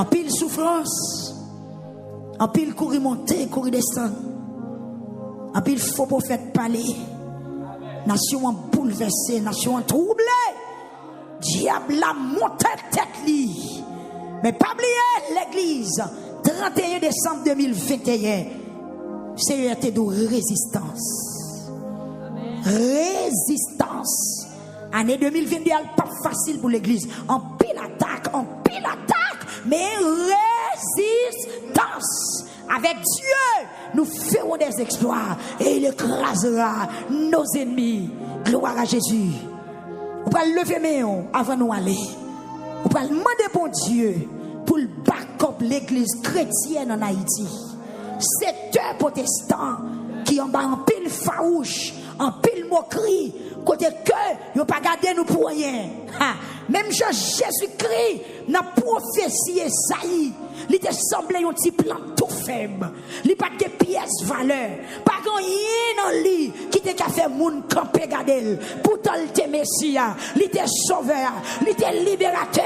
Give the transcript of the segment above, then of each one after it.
En pile souffrance, en pile courir monter, courir descendre, en pile faux prophète parler, nation en bouleversée, nation en troublée, diable a monté tête li. Mais pas oublier l'église, 31 décembre 2021, c'est un été de résistance. Résistance. Année 2022, elle pas facile pour l'église. En pile attaque, mais résistance. Avec Dieu, nous ferons des exploits et il écrasera nos ennemis. Gloire à Jésus. On va lever mes mains avant de nous aller. On va demander pour Dieu pour le back-up l'église chrétienne en Haïti. C'est un protestant qui en bas en pile farouche, en pile moquerie, côté que ils pas gardé nous pour rien. Même Jésus-Christ n'a prophétie Esaïe. Il te semblé un petit plan tout faible. Il pas de pièces valeur. Pas rien dans lui qui te fait moun camper garder. Pourtant il te Messia, il te sauveur, il te libérateur.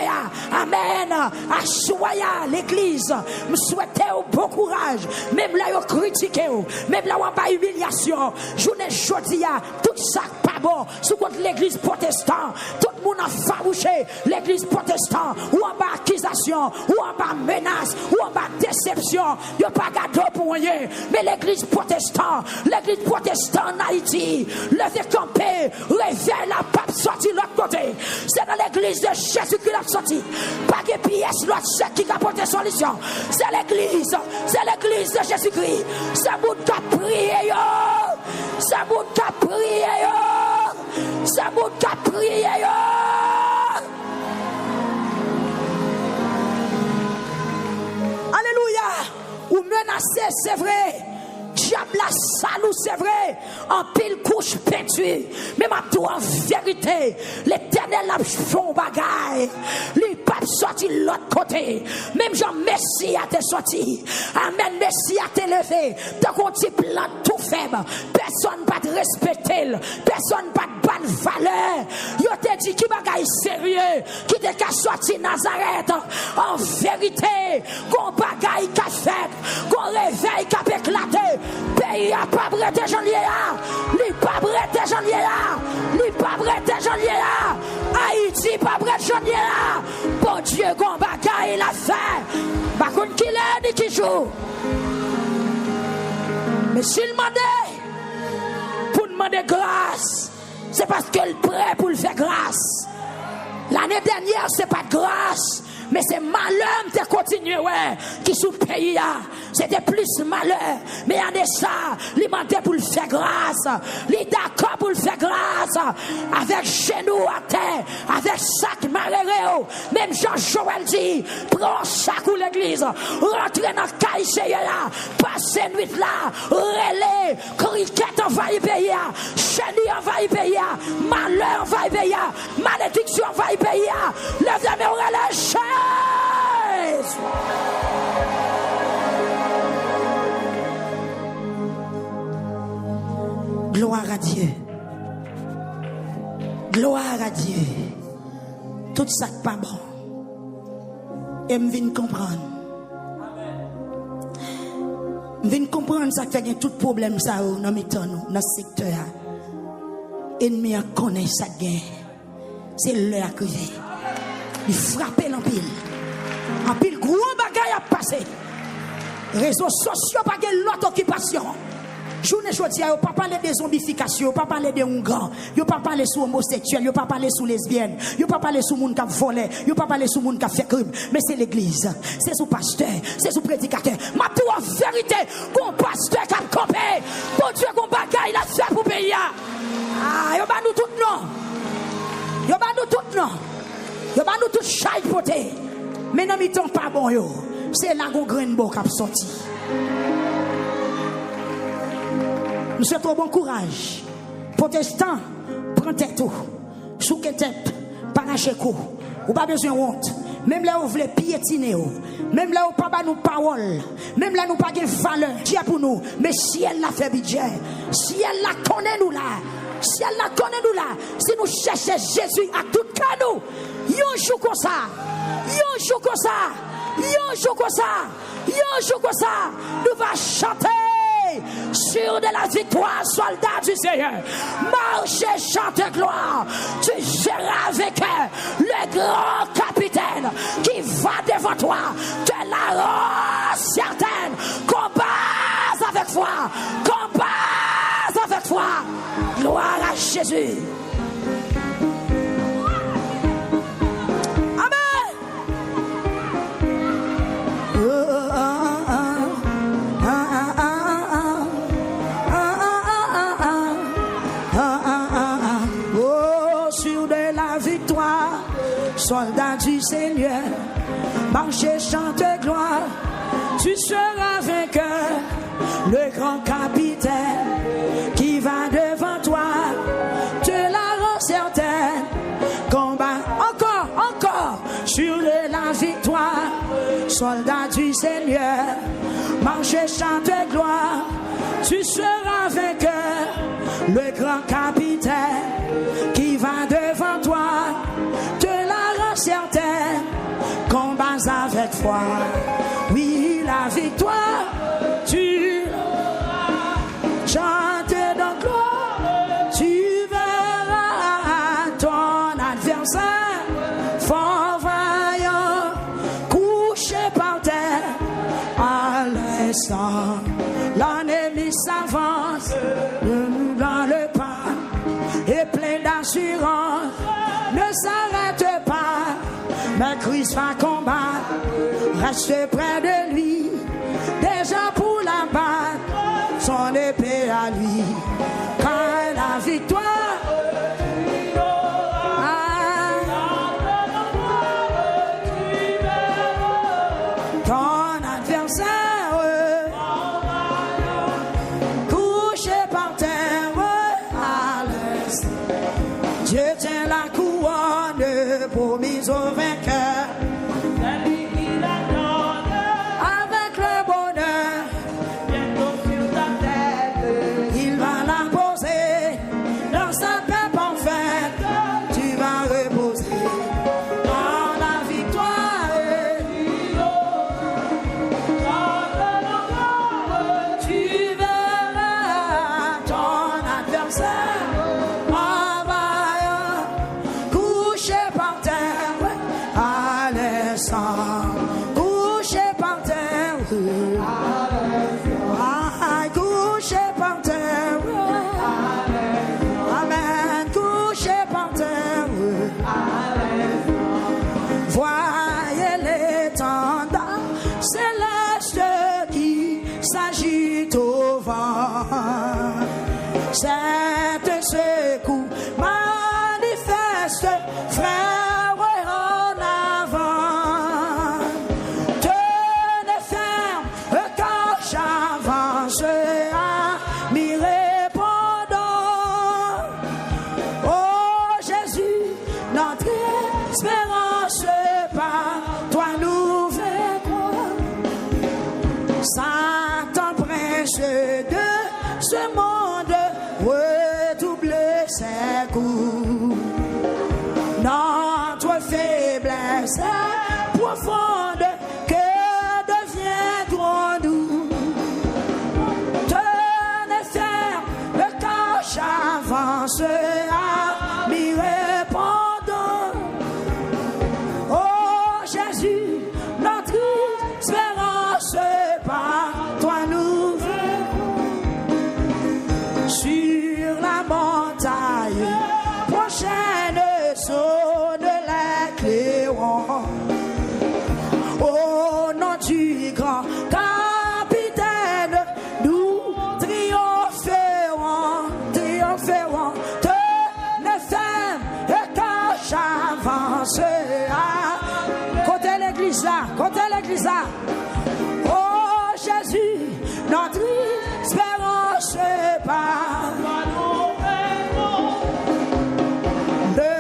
Amen. Assoya l'église. Me souhaite bon courage. Même là yo critiqué, même là on pas humiliation. Journée jodia tout ça pas bon. Sous contre l'église protestante, tout le monde a farouché l'église protestante ou en bas accusation ou en bas menace ou en bas déception. Il n'y a pas gâteau pour rien. Mais l'église protestante en Haïti, levez camper, réveille la pape sorti de l'autre côté. C'est dans l'église de Jésus qui l'a sorti. Pas de pièce, l'autre c'est qui a porté solution. C'est l'église de Jésus-Christ. C'est vous qui a prié, c'est vous qui a prié, c'est vous qui a prié. Alléluia. Ou menacé, c'est vrai. Diable la salou, c'est vrai. En pile couche peinture. Mais ma tout en vérité. L'éternel a fait un bagaille. Lui pas sorti de l'autre côté. Même Jean Messie a été sorti. Amen. Messie a été levé. Tant qu'on t'y plante tout faible. Personne pas te respecter. Personne pas te bonne valeur. Yo te dit qui bagaille sérieux. Qui te qu'a sorti Nazareth. En vérité. Qu'on bagaille qu'a fait. Qu'on réveil qu'a éclaté. Pays a pas brete janvier là, li pas brete janvier là, li pas brete janvier là, Haïti pas brete janvier là. Bon Dieu, gon bagaille il a fait. Par contre qui l'a ni qui joue. Mais s'il demandait pour demander grâce, c'est parce qu'elle est prêt pour le faire grâce. L'année dernière c'est pas de grâce. Mais c'est malheur qui continue, ouais, qui sous le pays, c'était plus malheur. Mais en est ça, il demandait pour le faire grâce. Il est d'accord pour le faire grâce. Avec genoux à terre, avec sac maréré. Même Jean-Joël dit, prends sac ou l'église, rentrez dans le caïché là, passez nuit là, relais, cricket envahit pays, chenille envahit pays, malheur envahit pays, malédiction envahit pays, levez-moi au relais. Gloire à Dieu. Gloire à Dieu. Tout ça n'est pas bon. Et je viens comprendre. Je viens comprendre ça fait tout problème ça dans le secteur. Ennemi connaît ça gain. C'est l'heure arrivée. Il frappe l'empile. En pile gros bagaille a passé. Réseaux sociaux pas de l'autre occupation. Journée aujourd'hui, yo pas parler de zombification, yo pas parler de Hongran, yo pas parler sur homosexuel, yo pas parler sur lesbienne, yo pas parler sur monde qui a volé, yo pas parler sur monde qui a fait crime, mais c'est l'église, c'est sous pasteur, c'est sous prédicateur. Ma tout en vérité, qu'on pasteur qui a campé, bon Dieu qu'on bagaille la fait pour payer. Ah, yo ba nous tout non. Yo ba nous tout non. Yo ba nous tout chaille poté. Mais non mi ton pas bon yo. C'est là qu'on grain bon qui a sorti. Nous souhaitons bon courage. Protestants, prends tête tout. Sous que tête, parache coup. Ou pas besoin de honte. Même là où vous voulez piétiner. Même là où pas nous parole. Même là où pas de valeur. Dieu pour nous. Mais si elle l'a fait budget. Si elle la connaît nous là. Si elle la connaît nous là. Si nous cherchons Jésus à tout cas nous. Yon joue comme ça. Yon joue comme ça. Yon jour comme ça, nous va chanter sur de la victoire, soldats du Seigneur. Marchez, chante gloire. Tu seras avec le grand capitaine qui va devant toi. Tu la rends certaine. Combat avec foi. Combat avec foi. Gloire à Jésus. Soldats du Seigneur, marchez, chante gloire, tu seras vainqueur, le grand capitaine qui va devant toi, te la rend certaine, combat encore, sur la victoire, soldats du Seigneur, marchez, chante gloire, tu seras vainqueur, le grand capitaine qui va devant toi, certaine, combats avec foi. Oui, la victoire, tu chantes dans gloire, tu verras ton adversaire, fort vaillant, couché par terre, à l'instant, l'ennemi s'avance dans le pas, et plein d'assurance, ne s'arrête pas. Mais Christ va combattre, reste près de lui, déjà pour la battre, son épée à lui, car la victoire, ton adversaire, couché par terre, à l'est, Dieu tient la couronne promise au vainqueur. Avec le bonheur, bientôt sur ta tête, il va la poser dans sa paix parfaite. Tu vas reposer dans la victoire. Tu verras ton adversaire travaillant, couché par terre, à l'instant, couché par terre, couché par terre, amen, couché par terre, voyez l'étendard céleste qui s'agite au vent, c'est un secours manifeste, frère, en avant. Tenez ferme quand j'avance à m'y répondant. Oh Jésus, notre espérance, par toi nous vaincrons. Satan prince de ce monde, redouble ses coups. Notre faiblesse est profonde, que deviendrons-nous? Tenez ferme quand j'avance à m'y répondant. Oh Jésus, notre espérance, par toi nous vaincrons. Sur la montagne prochaine, sonne les clairons. Au nom du grand capitaine, nous triompherons, triompherons. Tenez ferme et quand j'avance à côté l'église là. Oh Jésus, notre espérance, par le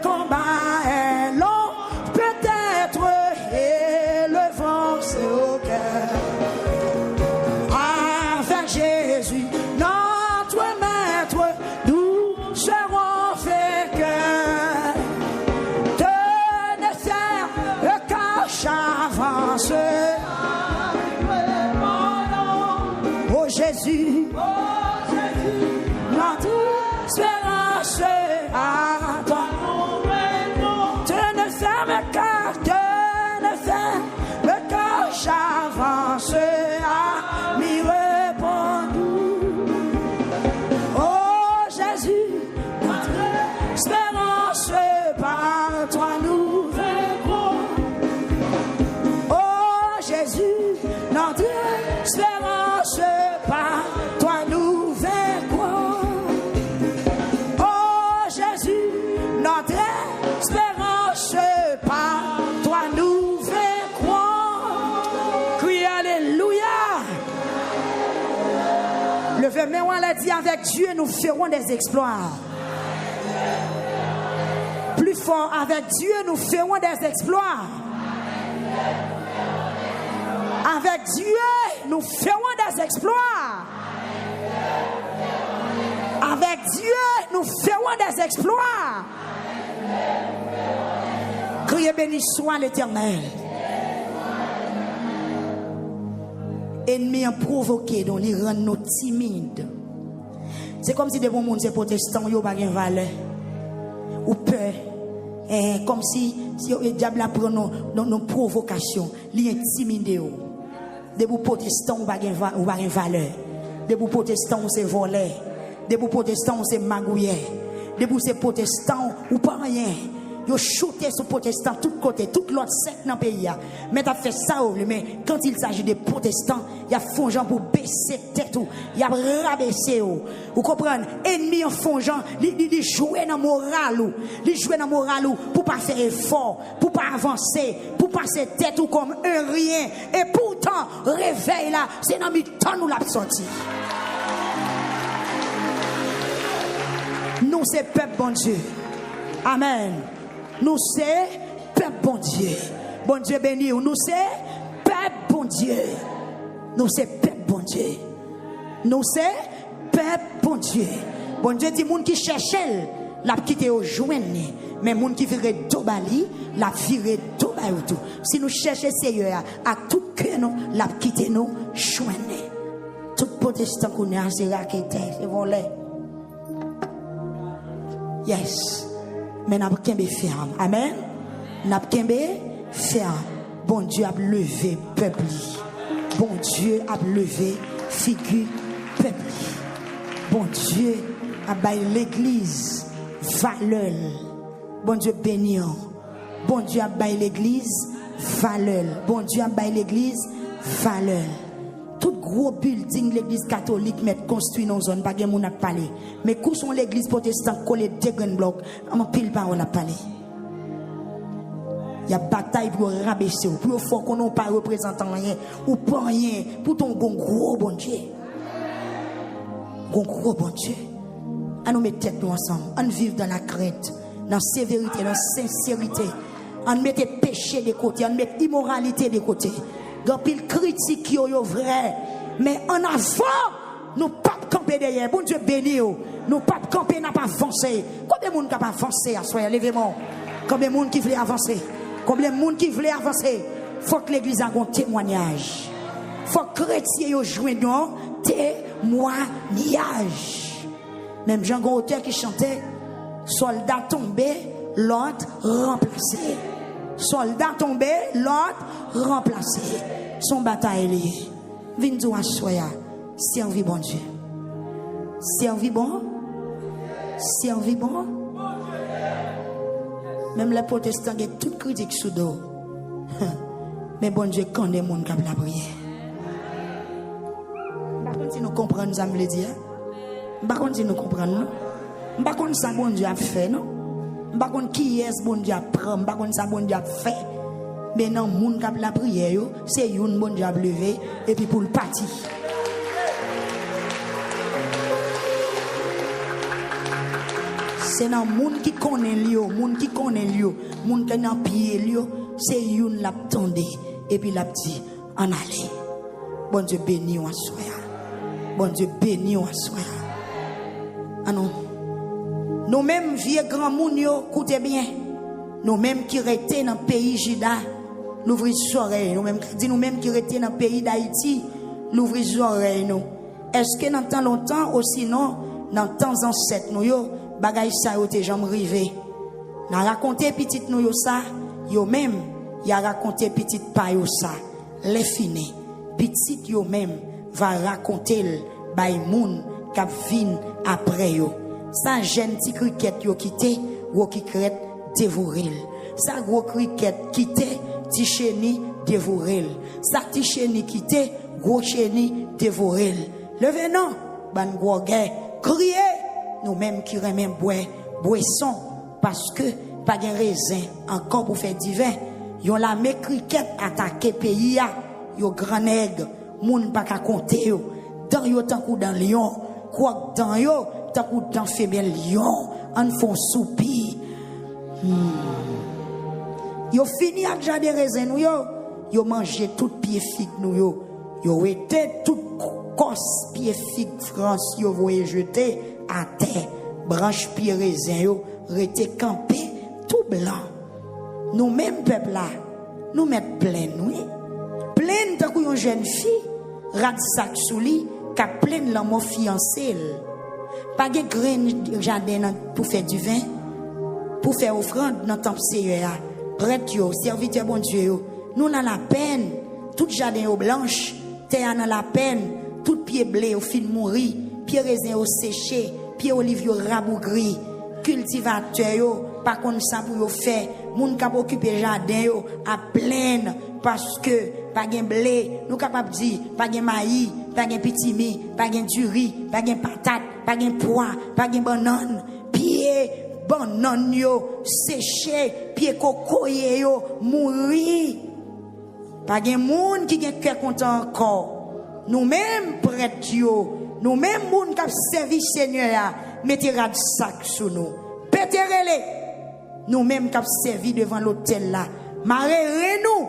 combat est long, peut-être, et le vent c'est au cœur. Avec Jésus, notre maître, nous serons vainqueurs. Tenez ferme quand j'avance. Jésus, notre espérance à toi. Tu ne fermes qu'à, tu ne fermes qu'à, j'avance à m'y répondre. Oh Jésus, notre espérance par toi nous vaincrons. Oh Jésus, notre espérance par toi nous vaincrons. Oh Jésus, notre espérance par toi nous vaincrons. Crie alléluia. Levez-moi, on l'a dit, avec Dieu nous ferons des exploits. Plus fort, avec Dieu nous ferons des exploits. Avec Dieu nous ferons des exploits. Avec Dieu nous ferons des exploits. Criez béni soit l'Éternel. Ennemi provoqué dont ils rendent nous timides. C'est comme si des bons monde, ces protestants, ils n'ont pas de valeur. Ou peur. Comme si le diable a pris nos provocations, l'intimidé. Des bons protestants, ils n'ont pas de valeur. Des bons protestants, c'est volé. Des bons protestants, c'est magouillé. Des bons protestants, ou pas rien. Ils shooté sur protestants de tous côtés, toute l'autre secte dans le pays. Mais tu as fait ça, mais quand il s'agit des protestants, il y a fongeant pour baisser tête, il y a rabaisser. Vous comprenez? Ennemi en fongeant, il joue dans le moral, il joue dans le moral pour pas faire effort, pour pas avancer, pour passer tête ou comme un rien. Et pourtant, réveil là, c'est dans le temps nous l'a sorti. Nous, c'est peuple bon Dieu. Amen. Nous c'est peuple bon Dieu. Bon Dieu béni. Nous c'est peuple bon Dieu. Nous c'est peuple bon Dieu. Nous c'est peuple bon Dieu. Bon Dieu dit moun qui cherche l'a quitté au joindre. Mais moun qui virait dobali l'a viré dobali tout. Si nous cherchons Seigneur à tout cœur nous l'a quitté nous joindre. Tout protestant qu'on a c'est raquette, c'est volé. Yes. Mais n'a pas ferme. Amen. N'a pas ferme. Bon Dieu a levé peuple. Bon Dieu a levé figure peuple. Bon Dieu a baillé l'église valeur. Bon Dieu béni. Bon Dieu a baillé l'église valeur. Bon Dieu a baillé l'église valeur. Tout gros building l'église catholique met construit dans zone pas de monde a parler mais où sont l'église protestante collé deux grands blocs en pile parole a parler. Il y a bataille pour rabaisser pour faut qu'on n'a pas représentant rien ou pas rien pour ton gros bon Dieu. Gros bon Dieu. À nous mettre tête nous ensemble, on vivre dans la crainte, dans la sévérité, dans la sincérité. On mettre péché de côté, on mettre immoralité de côté. Quand il critique qui est vrai, mais en avant, nous pas camper derrière. Bon Dieu béni, nous pas camper, n'a pas avancé. Combien de monde qui pas avancé à soi, levez-moi. Combien de monde qui voulait avancer? Combien de monde qui voulait avancer? Faut que l'église ait un témoignage. Faut que les chrétiens joignent un témoignage. Même Jean Gauthier qui chantait, soldat tombé, l'autre remplacé. Soldat tombé, l'autre remplacé. Son bataille lié. Viens à soya. Servi bon Dieu. Servi bon. Servi bon. Même les protestants ont toute critique sous dos. Mais bon Dieu, quand les gens qui ont la prière. Par contre, si nous comprenons, ça me le dit. Par contre, si nous comprenons, par contre, ça bon Dieu a fait, non? Par contre, qui est bon Dieu a pris, par contre, ça bon Dieu a fait. Mais non, moun qui a la prière, c'est une bon Dieu a levé et puis pour le parti. C'est dans moun qui connaît lieu, moun qui connaît lieu, moun qui n'a pied lieu, c'est une l'a tendé et puis l'a dit en aller. Bon Dieu béni ou soya. Bon Dieu béni ou soya. Ah non. Nous mêmes vieux grand moun yo, écoutez bien. Nous mêmes qui restent dans le pays Juda, nous ouvrons les oreilles. Nous mêmes qui restent dans le pays d'Haïti, nous ouvrons les oreilles. Est-ce que dans temps longtemps ou sinon dans temps ancêtre nous yo bagay ça yo te jamais rivé. N'a raconté petite nous yo ça, yo même y a raconté petite pa yo ça. Les fini. Petite yo même va raconter bay moun k'ap vinn après yo. Ça jeune petit cricket yo quitté, gros cricket dévoré. Ça gros cricket quitté, petit chenille dévoré. Ça petit chenille quitté, gros chenille dévoré. Levez non, ban gros gars, criez, nous même qui remen boisson parce que pas de raisin encore pour faire divin. Yon la me cricket attaqué pays a, yo grand nègre, moun pas ka compter yo. Dans yo tant coup dans lion, quoi dans yo tant coup dans femelle lion, en font soupi. Yo fini ak jardin raisin nou yo mangé tout pied figue nou yo été tout cos pied figue France yo voye jeter à terre, branche pied raisin yo rete campé tout blanc. Nous même peuple là, nous mettre plein oui. Plein tant qu'on jeune fille, rat sac sous lit, ka plein l'amour fiancé. Pas de grain jardin pour faire du vin, pour faire offrande dans temple Seigneur. Prêtre yo, serviteur bon Dieu yo. Nous dans la peine, tout jardin au blanche, terre dans la peine, tout pied blé au fin mourir, pied raisin au séché, pied olive yo rabougri, cultivateur yo, pas comme ça pour yo faire, moun k'ap occuper jardin yo à pleine parce que pas gen blé, nous capable dire pas gen maïs, pas gen petit mi, pas gen du riz, pas gen patate, pas gen pois, pas gen banane, pied banane yo séché, pied cocoyer yo mouri. Pas gen moun qui gen cœur content encore. Nous-mêmes prêtres yo, nous-mêmes moun qui servi Seigneur, mettez rad sac sous nous. Péterez-les. Nous-mêmes qui servi devant l'autel là. Marrez-nous.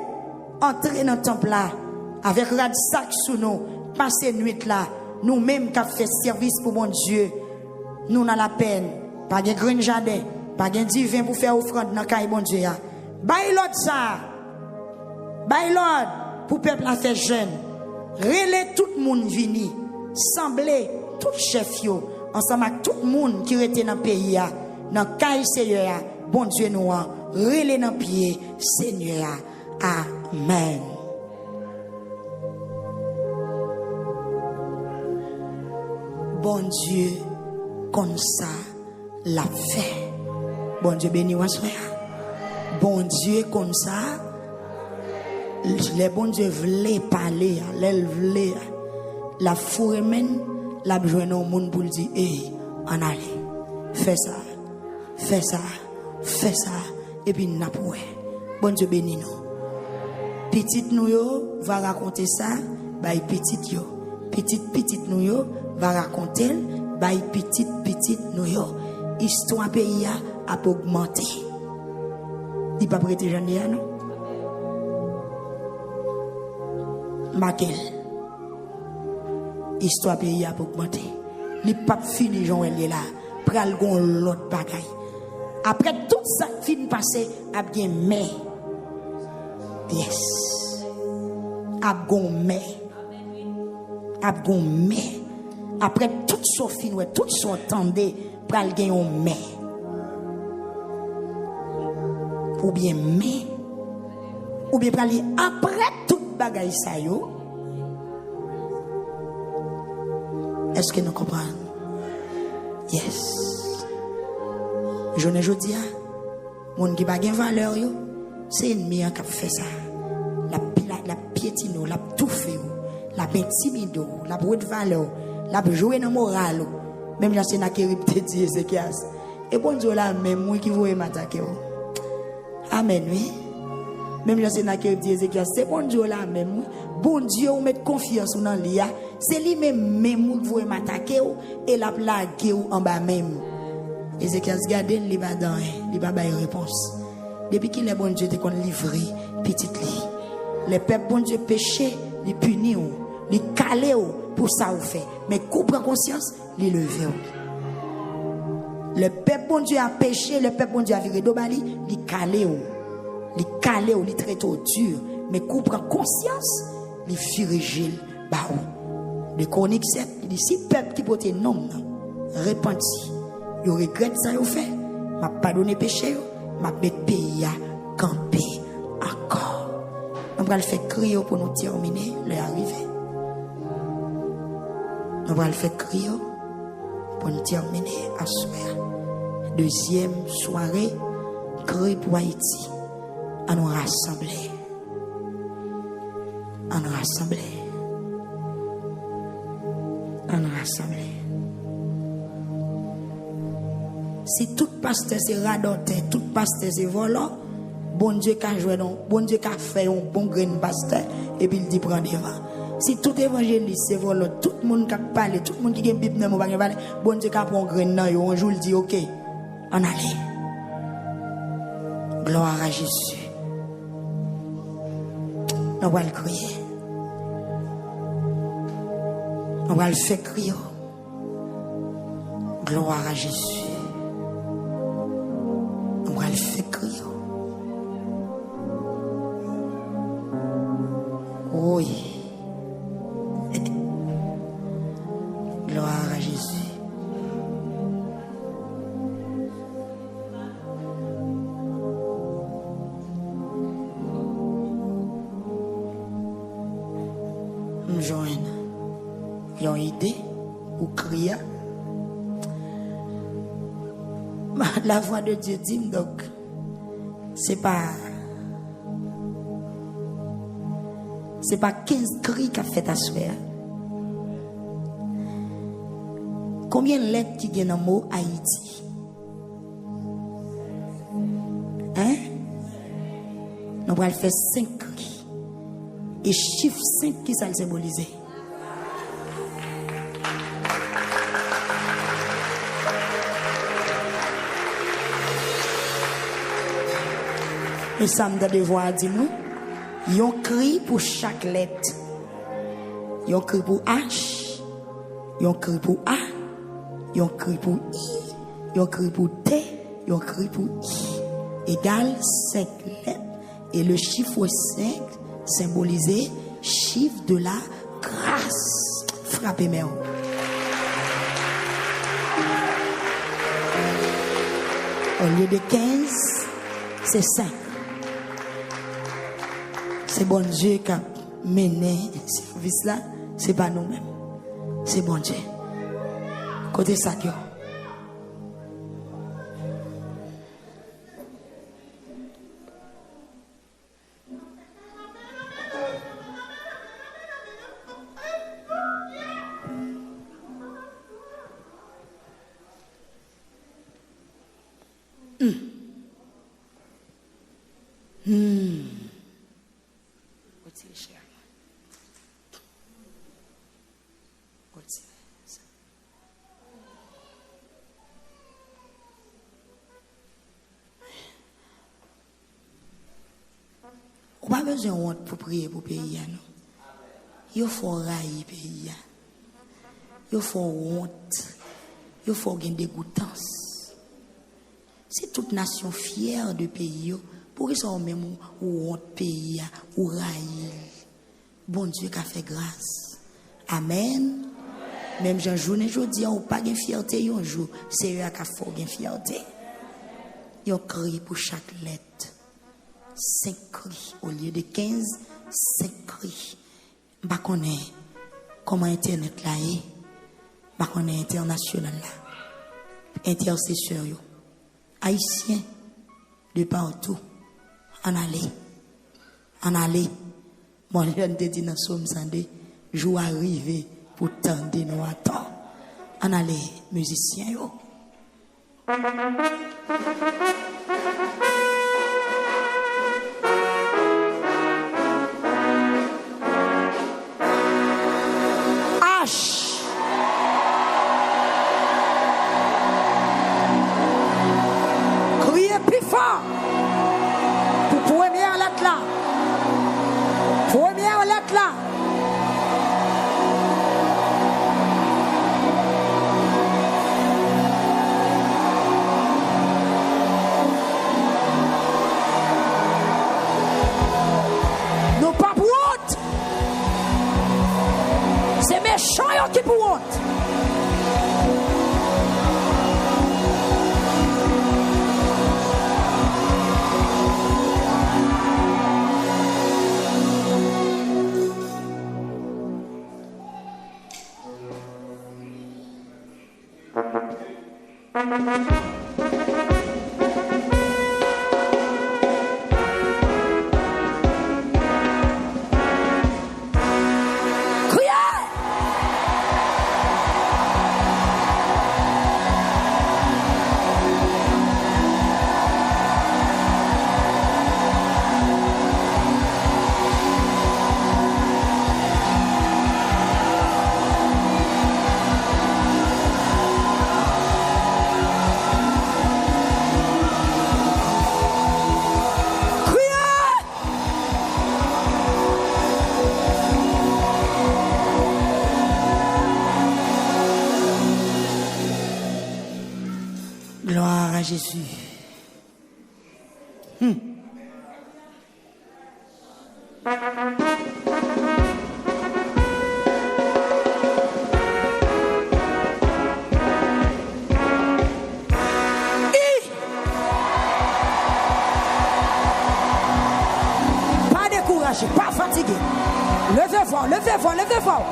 Entrez dans le temple là avec rad sac sous nous. Passez nuit là. Nous-mêmes qui fait service pour mon Dieu. Nous dans la peine. Pas de green jardin, pas de divin pour faire offrande dans caille bon Dieu. Bay l'autre ça. Bay l'autre pour peuple la faire jeune. Relais tout le monde vini. Semblez tout chef yo ensemble avec tout le monde qui était dans le pays dans caille Seigneur. Bon Dieu nous relais dans pied Seigneur. Amen. Bon Dieu comme ça l'a fait. Bon Dieu béni ou frère. Bon Dieu comme ça. Les bon Dieu voulait parler, les voulait la fourre même, la besoin au monde pour dire hey, en allez, fais ça, fais ça, fais ça, et puis n'a pas. Bon Dieu béni nous. Petite nous yo va raconter ça, by petite yo. Petite nous yo va raconter, by petite nous yo. Histoire pays a augmenté. Il pas prêter j'en dis non. Maquel. Histoire pays a augmenté. Li pas fini Joël est là. Pral gon l'autre bagaille. Après tout ça fin passé, a bien mais. Yes. A gon mais. A gon mais. Après tout ça fin ouais, tout ça entendé, pral gen yon mais. Ou bien mais. Ou bien pral après tout bagaille ça yo. Est-ce que nous comprenons? Yes. Je ne dis pas, mon qui n'a pas de valeur, c'est ennemi qui fait ça. La piétino, la touffe, la intimido, la brute valeur, la jouer dans le moral. Même là, c'est qui dit Ézéchias. Et bon Dieu là, même moi qui voulais m'attaquer. Amen, oui. Même là, c'est qui dit Ézéchias. C'est bon Dieu là, même. Bon Dieu, on met confiance dans lui. C'est lui-même qui voulait m'attaquer et la plague en bas même. Ézéchias garde les badans, les baba réponse. Depuis qu'il est bon Dieu te qu'on livré petite li. Les peuples bon Dieu péché, les punir, les caler pour ça ou fait. Mais coupe en conscience, les lever. Le peuple bon Dieu a péché, le peuple bon Dieu a viré d'obali, les caler, les traiter dur. Mais coupe en conscience, les virer bah De Chronique 7, il dit si peuple qui porte nom, repenti, il regrette ça, il fait, m'a pardonné péché, m'a mis pays à camper encore. On va le faire crier pour nous terminer, l'arrivée. On va le faire crier pour nous terminer à soir. Deuxième soirée, cri pour Haïti. À nous rassembler. À nous rassembler. À nous rassembler. Si tout pasteur c'est radoté, tout pasteur c'est volant, bon Dieu qu'a joué non, bon Dieu qu'a fait un bon grain pasteur et puis il dit prendre devant. Si tout évangéliste c'est volant, tout le monde qui parle, tout le monde qui a une Bible dans mon parler, bon Dieu qu'a prend un grain dans yo, un jour il dit OK, on allait. Gloire à Jésus. On va le crier. On va le faire crier. Gloire à Jésus. On va le faire crier. Oui. Gloire à Jésus. Me joindre. Ils ont idée ou crier. La voix de Dieu dit donc c'est pas 15 cris qu'a fait ta soeur. Combien de lettres qui gagnent dans le mot Haïti? Hein? On va le faire 5 cris. Et chiffre 5 qui ça le symbolise. Et ça me donne des voix, dis-nous. Ils ont cri pour chaque lettre. Ils ont cri pour H. Ils ont cri pour A. Ils ont cri pour I. Ils ont cri pour T. Ils ont cri pour I. Égal 5 lettres. Et le chiffre 5 symbolisait chiffre de la grâce. Frappez-moi. Au lieu de 15, c'est 5. C'est bon Dieu qui a mené ce service-là. C'est pas nous-mêmes. C'est bon Dieu. Côté ça, Dieu. On n'a pas besoin de honte pour prier pour le pays. Il faut railler le pays. Il faut honte. Il faut gagner dégoûtance. C'est toute nation fière de pays. Pour qu'ils soient même ou honte pays, ou railler. Bon Dieu qui a fait grâce. Amen. Même Jean journée aujourd'hui, on n'a pas de fierté un jour. C'est eux qui ont fait fierté. Ils ont crié pour chaque lettre. 5 cris. Au lieu de 15, 5 cris. Je ne connais pas comment Internet là est. Je ne connais pas international là. Intercesseur. Haïtiens. De partout. En aller. En aller. Mon jeune te dit dans Somme Sandé. Jour arrivé pour tendre nous attendre. En aller, musiciens. Yo. Criez plus fort pour première lettre là. Première lettre là. qui pour honte. Gloire à Jésus. Pas découragé, pas fatigué. Levez-vous, levez-vous, levez-vous.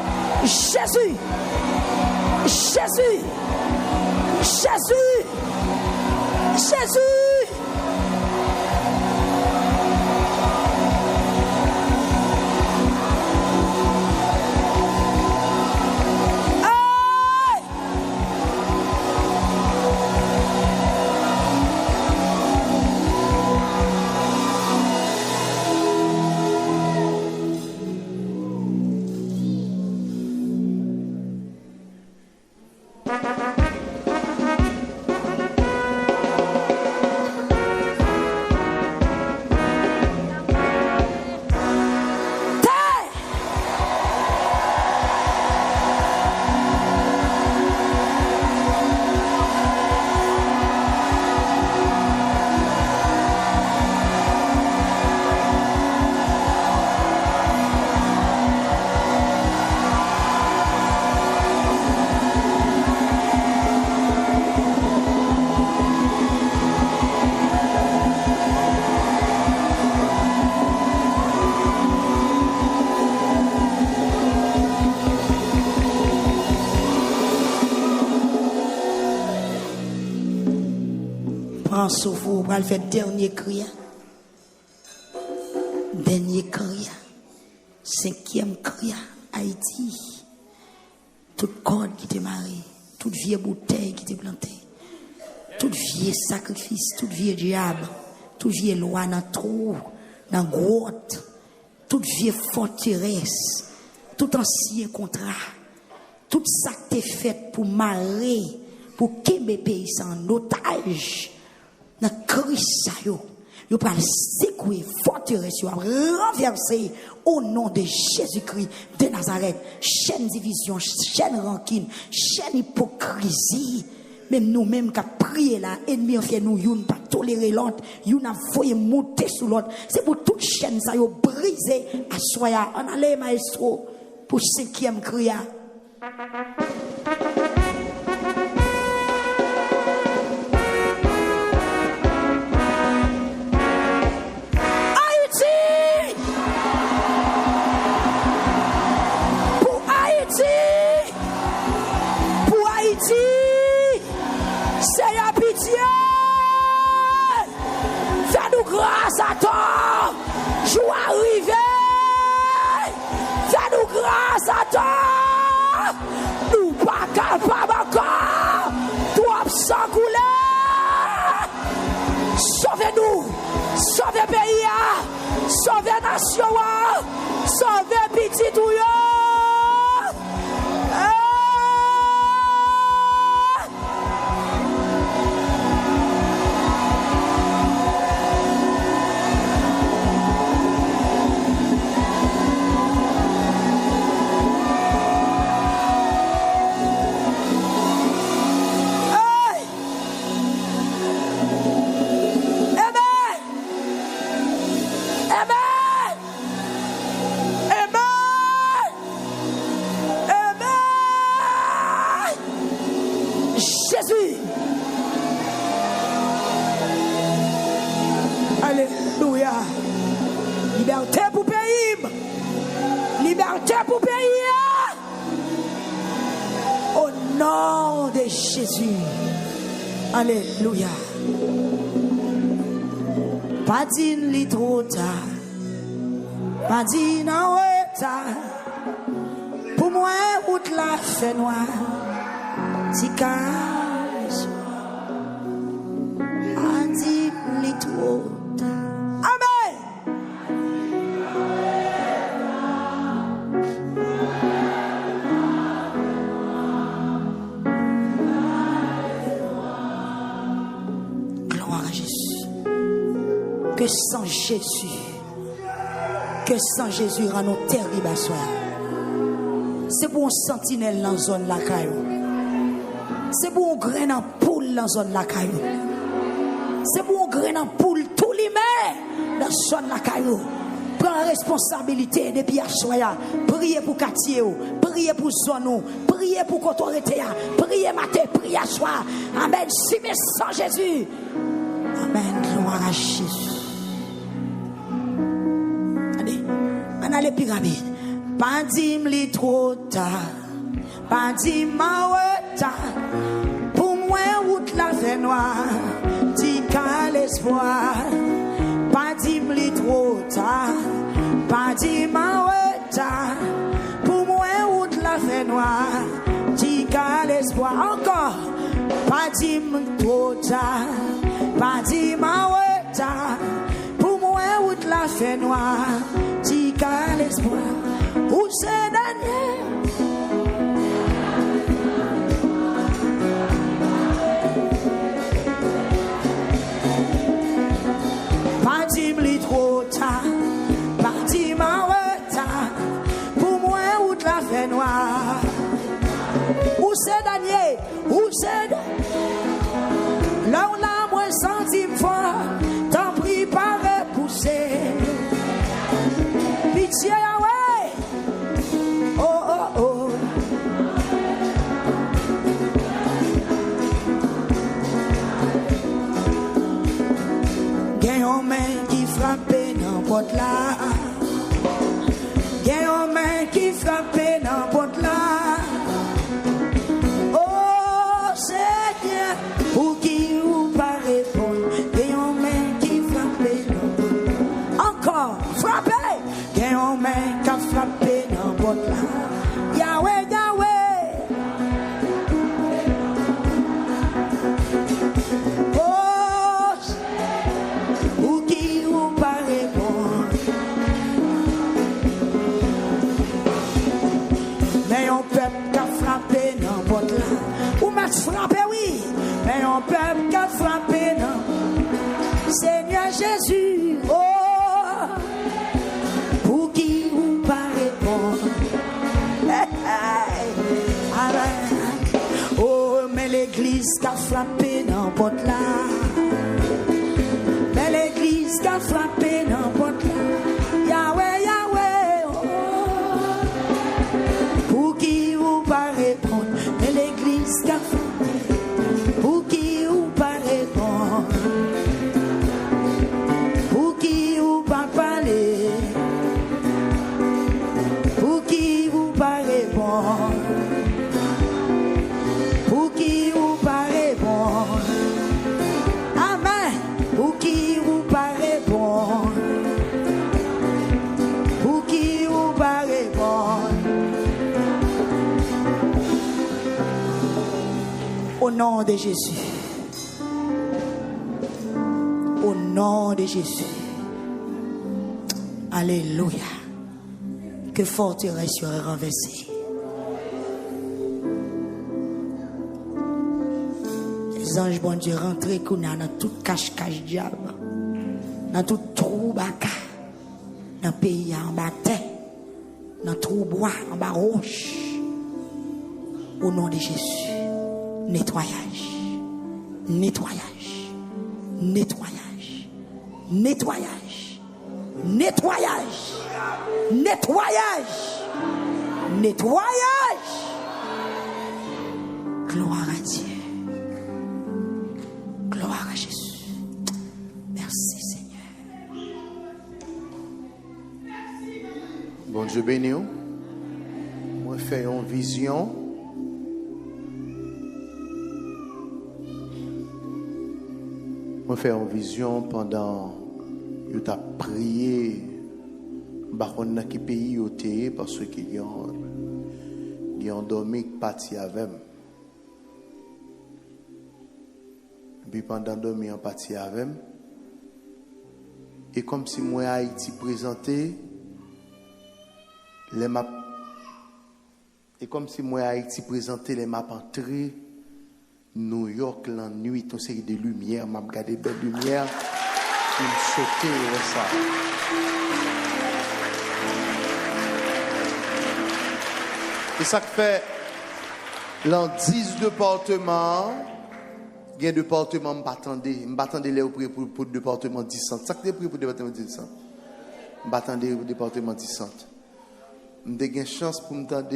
Jésus. Jésus. Jésus. Jésus. Sauf vous, on va le faire dernier cri. Dernier cri. 5e cri. Haïti. Toute corde qui t'est mariée. Toute vieille bouteille qui t'est plantée. Toute vieille sacrifice. Toute vieille diable. Toute vieille loi dans trou. Dans grotte. Toute vieille forteresse. Tout ancien contrat. Tout ça qui t'est fait pour marrer. Pour qu'aimer pays en otage. Dans Christ, vous parlez secouer, forteresse, renverser au nom de Jésus-Christ de Nazareth. Chaîne division, chaîne rancune, chaîne hypocrisie. Même nous-mêmes qui prions là, ennemis en fait nous, nous pas tolérer l'autre, nous n'a voyé monter sur l'autre. C'est pour toute chaîne ça, vous briser à soya. On allait maestro pour 5e cri. Grâce à toi, je vais arriver. Fais-nous grâce à toi. Nous pas capables encore. Toi, sans couler. Sauvez-nous. Sauvez le pays. Sauvez la nation. Sauvez petit tout. Amen. Liberté pour pays. Au nom de Jésus. Alléluia. Pas d'une li trop tard. Pas d'une en retard. Pour moi, route la fait noir. Si casse. Pas d'une li trop tard. Amen. Gloire à Jésus. Que sans Jésus rend nous terribles à soi. C'est pour un sentinelle dans la zone la caillou. C'est pour un grain en poule dans la zone la caillou. C'est pour un grain en poule tout l'hiver dans la zone la caillou. Prends la responsabilité depuis à soi. Priez pour quartier, priez pour zone, priez pour autorité, priez matin, priez à soi. Amen. Si mais sans Jésus. Amen. Gloire à Jésus. Allez, pyramide. Pas dim li trop tard. Pas dim ma retard. Pour moi, route la fait noire. Dis qu'à l'espoir. Pas dim li trop tard. Pas dim ma retard. Pour moi, route la fait noire. Dis qu'à l'espoir. Encore. Pas dim trop tard. Pas dim ma retard. Pour moi, route la fait noire. Qu'à l'espoir, où c'est Daniel? Pas dim li trop tard, pas dim en retard. Pour moi, où la fait noire? Où c'est Daniel? Où c'est Daniel? Là où la moins centime fort, t'en prie pas repousser. Pitié Yahweh. Oh oh oh. Gen yon main qui frappe n'importe là. Gen yon main qui frappe n'importe là. Oh Seigneur, pour qui vous pas répondre. Gen yon main qui frappe n'importe là. Encore frappe. Gen yon main qui frappe n'importe là. Yahweh, Yahweh. Oh, ou qui ou pas répondre. Mais yon peuple qui a frappé n'importe là. Ou m'a frappé, oui. Mais yon peuple qui a frappé n'importe. Seigneur Jésus, oh. Oh, mais l'église qui a frappé n'importe là. Mais l'église qui a frappé n'importe là. Yahweh, Yahweh, oh. Pour qui vous pas répondre. Mais l'église qui a frappé. Pour qui vous pas répondre. Pour qui vous pas parler. Pour qui vous pas répondre. Au nom de Jésus. Au nom de Jésus. Alléluia. Que forteresse serait renversée. Les anges, bon Dieu, rentrez dans tout cache-cache diable. Dans tout trou baka. Dans le pays en bas terre. Dans tout bois en bas roche. Au nom de Jésus. Nettoyage, nettoyage, nettoyage, nettoyage, nettoyage, nettoyage, nettoyage. Gloire à Dieu. Gloire à Jésus. Merci Seigneur. Bon Dieu béni. On fait une vision. On fait une vision pendant que tu as prié. Dans quel pays tu es parce qu'ils ont dormi parti avec. Puis pendant dormi en parti avec. Et comme si moi Haïti présenté les maps. Et comme si moi Haïti présenté les maps entrées New York la nuit, une série de lumières, m'a regardé belle lumière, qui me sautait ça. Et ça fait dans 10 départements, il y a un département m'attendais les prix pour le département 10 centres. Ça que prix pour le département 10 centres. M'attendais au département 10 centres. J'ai eu une chance pour m'attendre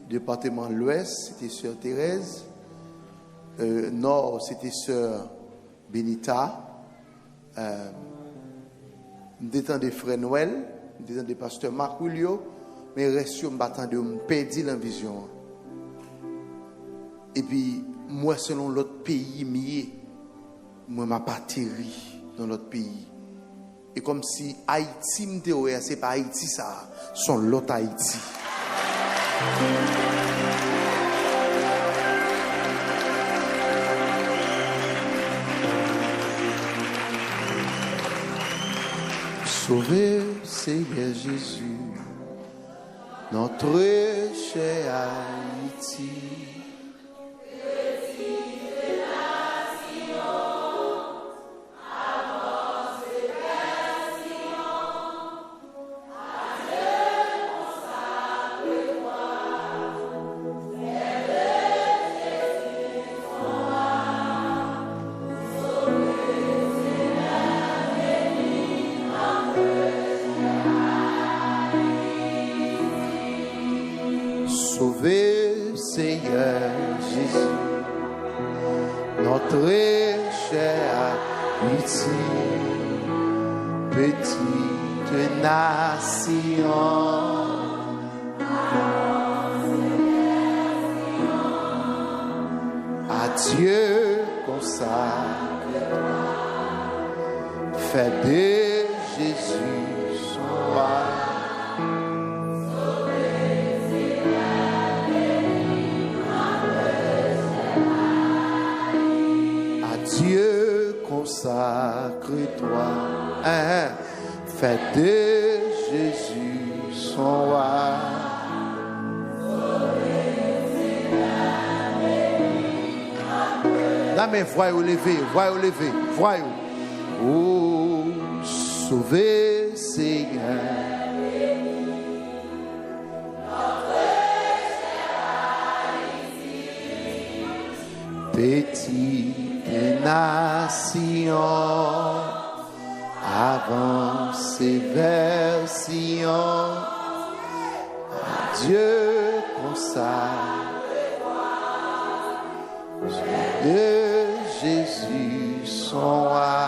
département l'Ouest, c'était Sœur Thérèse. Nord, c'était Sœur Benita. M'attendais Frère Noël, m'attendais Pasteur Marc Williot, mais reste m'attendais, m'perdi la vision. Et puis moi selon l'autre pays mié, moi m'a pas atterri dans l'autre pays. Et comme si Haïti m'était c'est pas Haïti ça, son l'autre Haïti. Sauvé Seigneur Jésus, notre cher Haïti. Sauvé Seigneur Jésus, notre cher Haïti, petite nation. À Dieu consacre, fais de Jésus son roi. Dieu consacre-toi, fais de Jésus son roi. La main, voyez-vous lever, voyez-vous lever, voyez-vous. Oh, sauvez Seigneur. Petite nation, avancez vers Sion, Dieu consacre de Jésus son roi.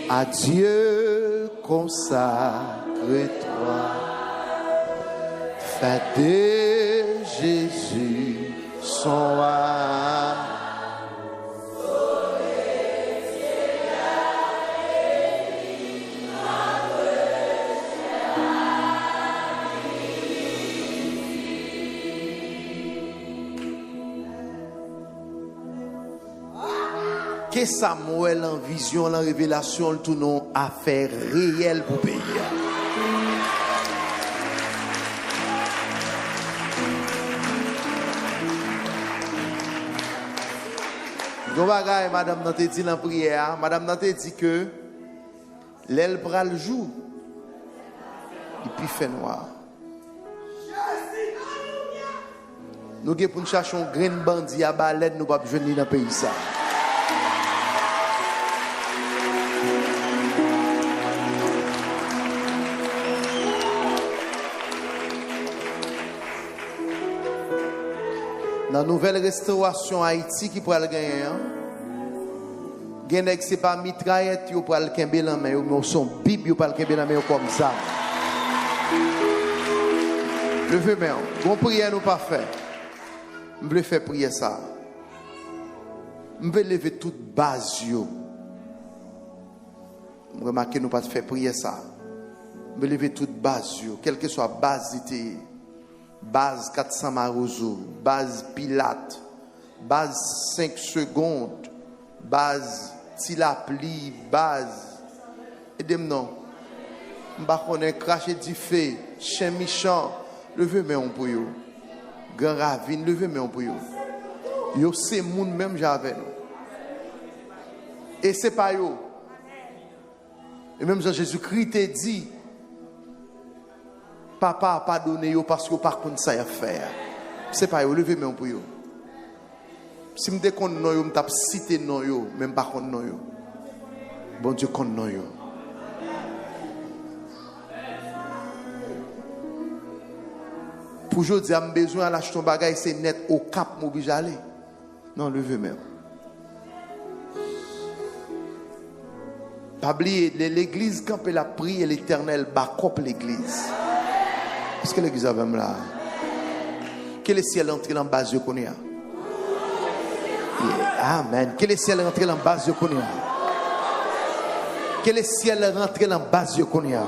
À Dieu consacre-toi, fais de Jésus son roi. Que Samuel en vision, en révélation, tout nos affaires réelles pour payer. Gon bagay madame nan te dit dans prière, madame nan te dit que l'aile pral le jour et puis fait noir. Nous ge pour chercher un grain bandit à balade nous pas joindre dans pays ça. Dans la nouvelle restauration Haïti qui pourrait le gagner, Genek c'est pas mitraillette yo pour le kembe lan mais yo son bible yo pour le kembe lan mais comme ça. Levez main. Bon prière nous pas faire. Je veux faire prier ça. Je veux lever toute base yo. Remarquez nous pas faire prier ça. Je veux lever toute base yo, quelle que soit base c'était base 400 Marozo, base Pilate, base 5 secondes, base Tilapli, base aidez-moi non. M'pa connait cracher du feu, chien méchant, levez main pour yo. Grand ravine, levez main pour yo. Yo c'est moun même j'avais nous. Et c'est pas yo. Et même Jean-Jésus-Christ t'a dit papa a pardonné yo parce que par contre ça y a faire. C'est pas yo, levez main pour yo. Si me déconne non yo, me t'a cité non yo, même pas contre non yo. Bon Dieu contre non yo. Pour aujourd'hui, j'ai besoin d'acheter un bagage, c'est net au cap m'oblige à aller. Non, levez main. Pas oublier, l'église quand elle a prié l'Éternel, backup l'église. Est-ce que l'église a même là? Quel est le ciel entré dans la base de Konya? Amen. Quel est le ciel rentré dans la base de Konya? Quel est le ciel rentré dans la base de Konya?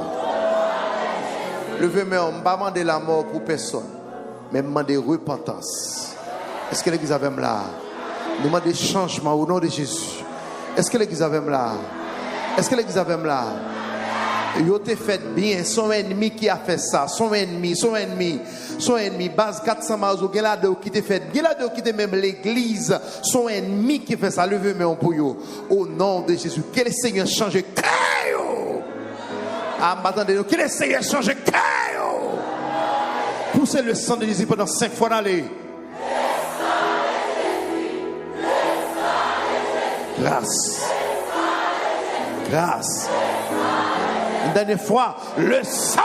Levez-moi, on ne va pas demander la mort pour personne, mais demander repentance. Est-ce que l'église a même là? Demander changement au nom de Jésus. Est-ce que l'église a même là? Est-ce que l'église a même là? Yo te fait bien, son ennemi qui a fait ça, son ennemi, base 400 mazo, gen la de qui te fait, gen la de qui te même l'église, son ennemi qui fait ça, levez-moi pour yo, au nom de Jésus, que le Seigneur change cœur. Ah, m'attendez, que le Seigneur change cœur. Poussez le sang de Jésus pendant 5 fois d'aller. Grâce. Grâce. Une dernière fois, le sang.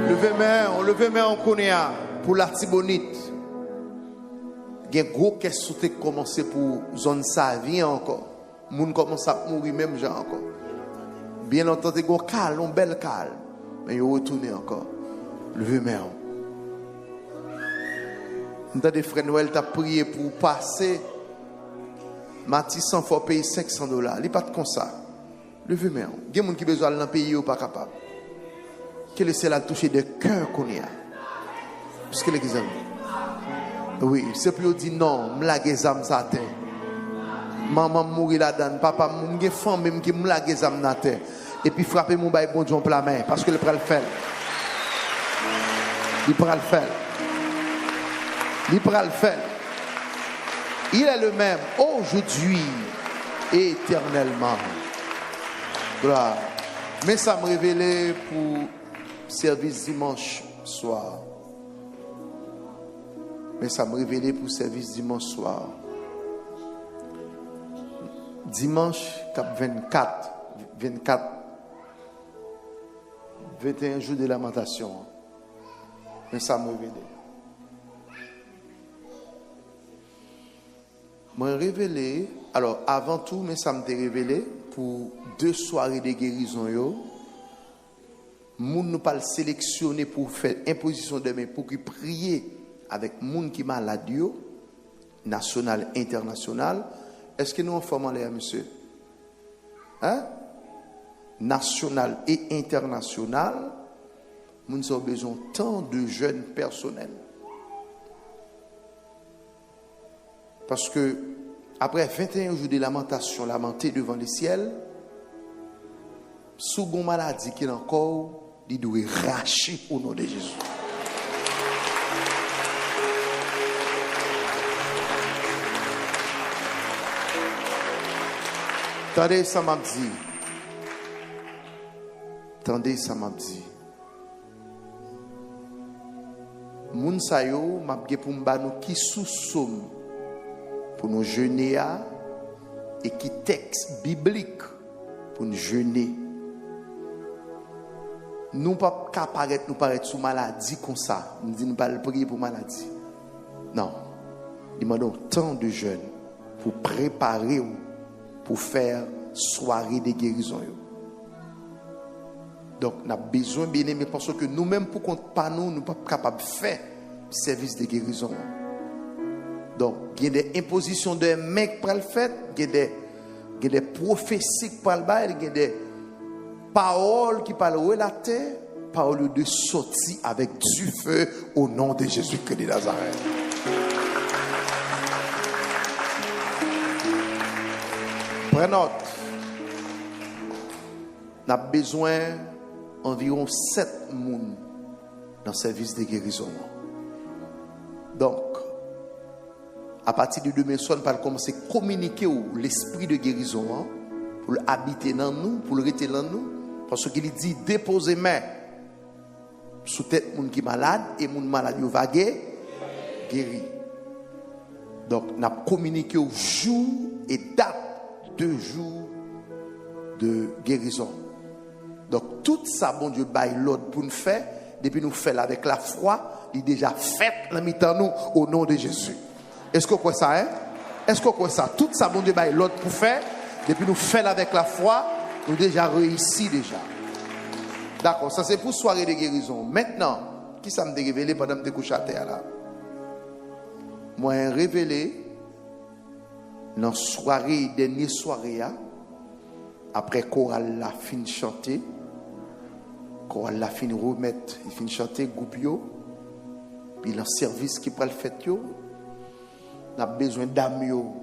Levez-moi, on connaît pour la Tibonite. Il y a une grosse question qui a commencé pour zone Savie encore. Les gens commencent à mourir même gens encore. Bien entendu, il y a un calme, un bel calme. Mais ils retournent encore. Levez-moi. Nous avons des frères Noël qui ont prié pour passer. Mathis, il faut payer $500. Il n'est pas comme ça. Levez-moi. Il y a des gens qui ont besoin de payer ou pas capable. Quel est celle à toucher des cœurs qu'on y a? Parce que l'église. Oui, c'est plus dit non, je m'lague les âmes à terre. Maman mourit là-dedans, papa mourit femme même qui m'lague les âmes à terre. Et puis frapper mon bail bon Dieu pour la main parce que le prend le faire. Il prend le faire. Il prend le faire. Il est le même aujourd'hui et éternellement. Gloire. Mais ça me révélait pour service dimanche soir. Mais ça me révélait pour service dimanche soir. Dimanche 21 jours de lamentation. Mais ça me révélait. Me révélé, alors avant tout, mais ça me révélé pour 2 soirées de guérison yo. Moun nous pas sélectionner pour faire imposition de main pour qu'ils prient avec moun qui malade yo, national, international. Est-ce que nous en formons les monsieur? Hein? National et international, nous avons besoin tant de jeunes personnels. Parce que, après 21 jours de lamentation, lamenté devant le ciel, sous une maladie qui est encore, il doit racher au nom de Jésus. Attendez, ça m'a dit. Attendez, ça m'a dit. Moun sa yo, m'a gè pour m'ba nou qui sous-somme pour nous jeûner et qui texte biblique pour nous jeûner. Nous pas paraître nous paraître sous maladie comme ça. Nous disons pas prier pour maladie. Non. Demandons tant de jeûne pour préparer pour faire soirée de guérison. Donc, nous avons besoin, bien aimé, parce que nous-mêmes, pour qu'on pas nous, nous ne sommes pas capables de faire service de guérison. Donc, il y a des impositions de mecs pour le faire, il y a des prophéties pour le faire, il y a des paroles qui parlent relater, paroles de sortie avec du feu au nom de Jésus-Christ de Nazareth. Prenez note. Nous avons besoin environ 7 personnes dans le service de guérison. Donc, à partir de demain soir, nous allons commencer à communiquer l'esprit de guérison pour l'habiter dans nous, pour le rester dans nous. Parce qu'il dit, déposez main sous tête de gens qui sont malades et les malades va guérir. Donc, nous avons communiqué au jour et date de jour de guérison. Donc, tout ça, bon Dieu, baille l'ordre pour nous faire. Depuis nous faire avec la foi, il est déjà fait dans nous au nom de Jésus. Est-ce que vous croyez ça, hein? Est-ce que vous croyez ça? Tout ça, bon Dieu, baille l'ordre pour faire. Depuis nous faire avec la foi, nous déjà réussi déjà. D'accord, ça c'est pour soirée de guérison. Maintenant, qui ça me révélé pendant que je me couche à terre là? Moi, révélé dans la soirée, dernière soirée, après Choral la fin chanter, Choral la fin remettre, il fin chanter Goupio, puis le service qui prend le fait, on a besoin d'amio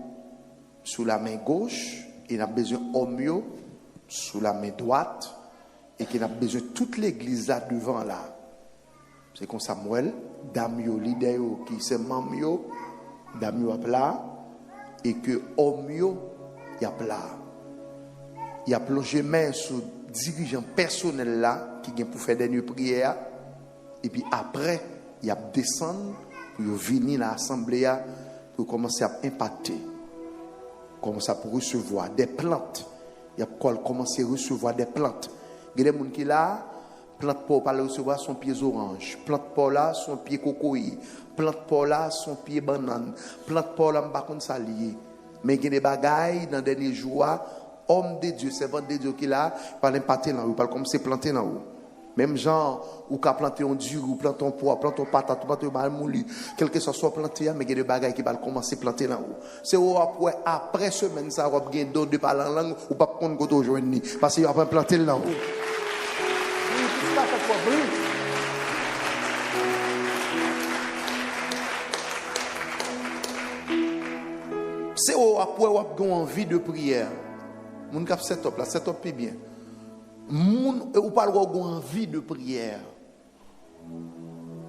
sous la main gauche, et on a besoin d'omio sous la main droite, et qu'on a besoin de toute l'église là devant là. C'est comme Samuel, d'amio, l'idéo qui c'est mamio, d'amio à plat, et que omio, y a plat. Il a plongé main sur dirigeant personnel là qui vient pour faire des nuits prières et puis après il a descendu pour venir à l'assemblée pour commencer à impacter, commencer à recevoir des plantes. Il a commencé à recevoir des plantes. Il y a des gens qui là plante pour pas recevoir son pied orange, plante pour là son pied cocoï, plante pour là son pied banane, plante pour là pas comme ça lié. Mais il y a des bagailles dans les derniers jours. Homme de Dieu, servant de Dieu qui là, pas l'impacter dans vous, pas comme c'est planté dans vous. Même genre, ou qu'à planter un dur, ou planter un poids, planter un patate, ou planter un mal moulu, quel que soit planté, mais il y a des bagailles qui vont commencer à planter dans vous. C'est après semaine, ça va bien d'autres de parler en langue, ou pas prendre côté aujourd'hui, parce qu'il va pas planter dans vous. C'est après ou avez envie de prière. Moun kap set up là, set up plus bien. Moun ou pas envie de prière.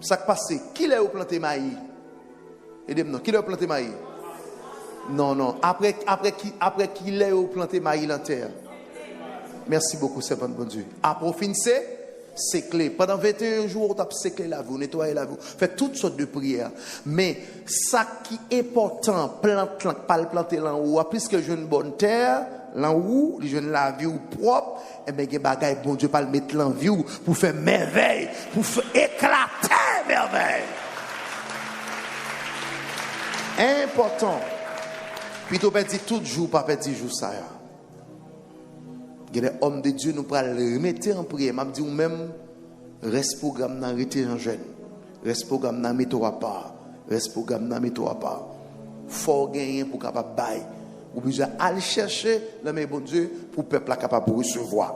Ça qui passe, qui l'a planté maïs? Aidez-moi, qui l'a planté maïs? Non, après qui l'a planté maïs dans terre? Merci beaucoup, servant de bon Dieu. Après finissez, c'est clé. Pendant 21 jours, on a séclé la vie, nettoyer la vie, fait toutes sortes de prières. Mais ça qui est important, pas le planter là haut, puisque j'ai une bonne terre, là où, je ne la vie ou propre, et bien, il y a des bagailles, bon Dieu, pas le mettre là vie pour faire merveille, pour faire éclater merveille. Important. Puis tu peux dire tout jour, pas petit jour ça. Il y a des hommes de Dieu, nous pourrons les remettre en prière. Je dis même, reste programme dans rester en jeune. Reste programme dans mettre à part. Reste programme dans mettre à part. Faut gagner pour capable bailler. Ou besoin aller chercher le mais bon Dieu pour le peuple capable de recevoir.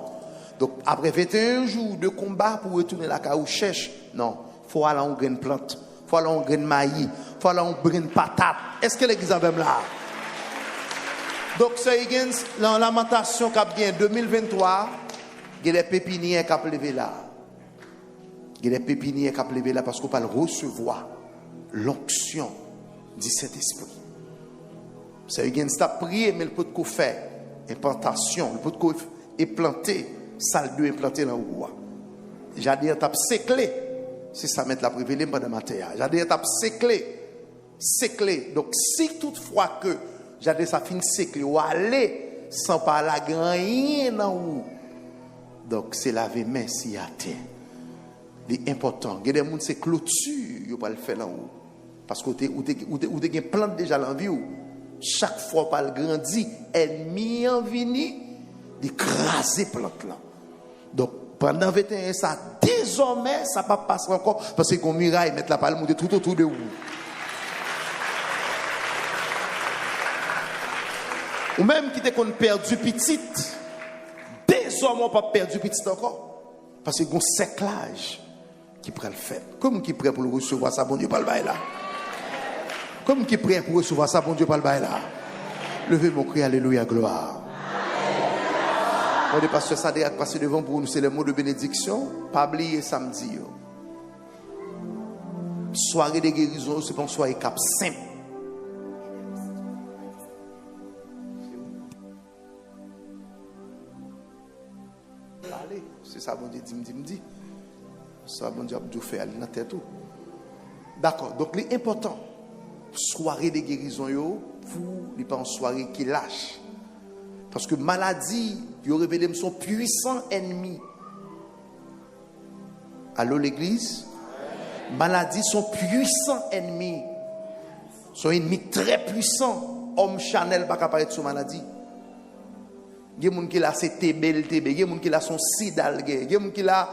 Donc après 21 jours de combat pour retourner la caille ou cherche. Non, faut aller en graine plante. Faut aller en graine maïs. Faut aller en graine patate. Est-ce que l'église a même là? Donc, c'est dans la lamentation qu'a bien 2023, il y a des pépinières qui ont levé là. Il y a des pépinières qui ont levé là parce qu'on peut recevoir l'onction du Saint-Esprit. C'est une prière, mais il peut faire implantation, il peut implanter, salle de implanter dans le roi. J'ai dit, tape séclé, c'est ça mettre la privilège pendant ma terre. J'ai dit, tape séclé. Donc, si toutefois que j'ai dit, ça finit séclé, ou aller sans pas la rien dans vous. Donc, c'est laver main si à terre. C'est important. Il y a des gens qui c'est clôture, ils ne peuvent pas le faire là haut. Parce que vous avez une plante déjà dans la vie. chaque fois qu'elle grandit, ennemi en vini, d'écraser plante là. Donc, pendant 21 ça, désormais, ça ne va pas passer encore, parce qu'on muraille, mettre la palme de tout autour de vous. Ou même qui te qu'on perdu petit, désormais, on pas perdu petit encore. Parce que un séclage qui prend le fait. Comme qui prêt pour le recevoir ça, bon Dieu, pas le bail là. Comme qui prêt pour recevoir ça, bon Dieu, pas le bail là. Levez mon cri, alléluia, gloire. On est pasteur Sadek passé devant pour nous, c'est le mot de bénédiction. Pas oublier samedi. Soirée de guérison, c'est pas une soirée cap simple. Allez, c'est ça, bon Dieu, dit. Ça, bon Dieu, Dieu fait aller dans la tête. D'accord, donc l'important, soirée de guérison, pour ne pas une soirée qui lâche. Parce que maladie, il révélé son puissant ennemi. Allô l'église? Maladie, son puissant ennemi. Son ennemi très puissant. Homme Chanel, pas capable de sur maladie. Il y a des gens qui ont son TB, il y a des gens qui ont son sida, il y a des gens qui ont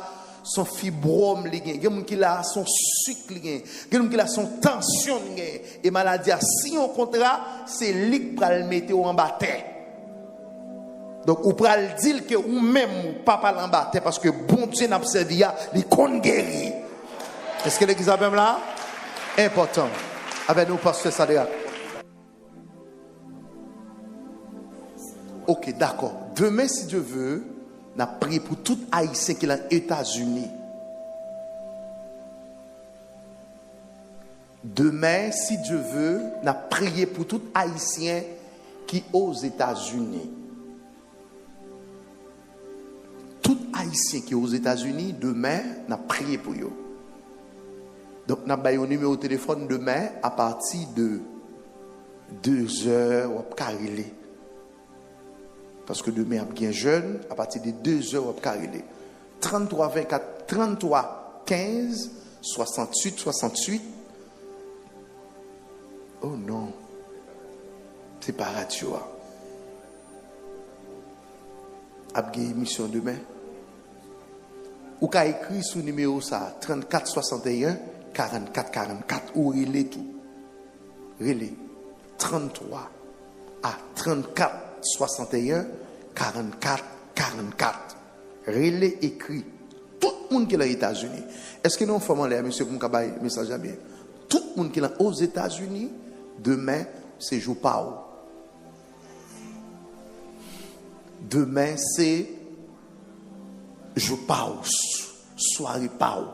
son fibrome, il y a des gens qui ont son sucre, il y a des gens qui ont son tension. Et maladie, si on contrat, c'est lui qui va le mettre en bataille. Donc, vous pouvez dire que vous-même, papa l'en bataille, parce que bon Dieu n'a pas servi, il compte guérir. Est-ce que l'église a même là? Important. Avec nous, pasteur Sadek. Ok, d'accord. Demain, si Dieu veut, on a prié pour tout Haïtien qui est aux États-Unis. Demain, si Dieu veut, on a prié pour tout Haïtien qui est aux États-Unis. Tout Haïtien qui est aux États-Unis, demain, on a prié pour eux. Donc, on a un numéro de téléphone demain à partir de 2h, ou carré. Parce que demain, on est bien jeune, à partir de 2h, on carré. 33 24 33 15 68 68. Oh non, c'est pas radio. Abgé émission demain. Ou qu'a écrit sous numéro ça 34 61 44 44 ou relais tout. Relais 33 à 34 61 44 44. Relais écrit. Tout le monde qui est aux États-Unis. Est-ce que nous faisons les monsieur pour me message bien? Tout le monde qui est aux États-Unis, demain, c'est jour Pau. Demain, c'est jour Pau. Soirée Pau.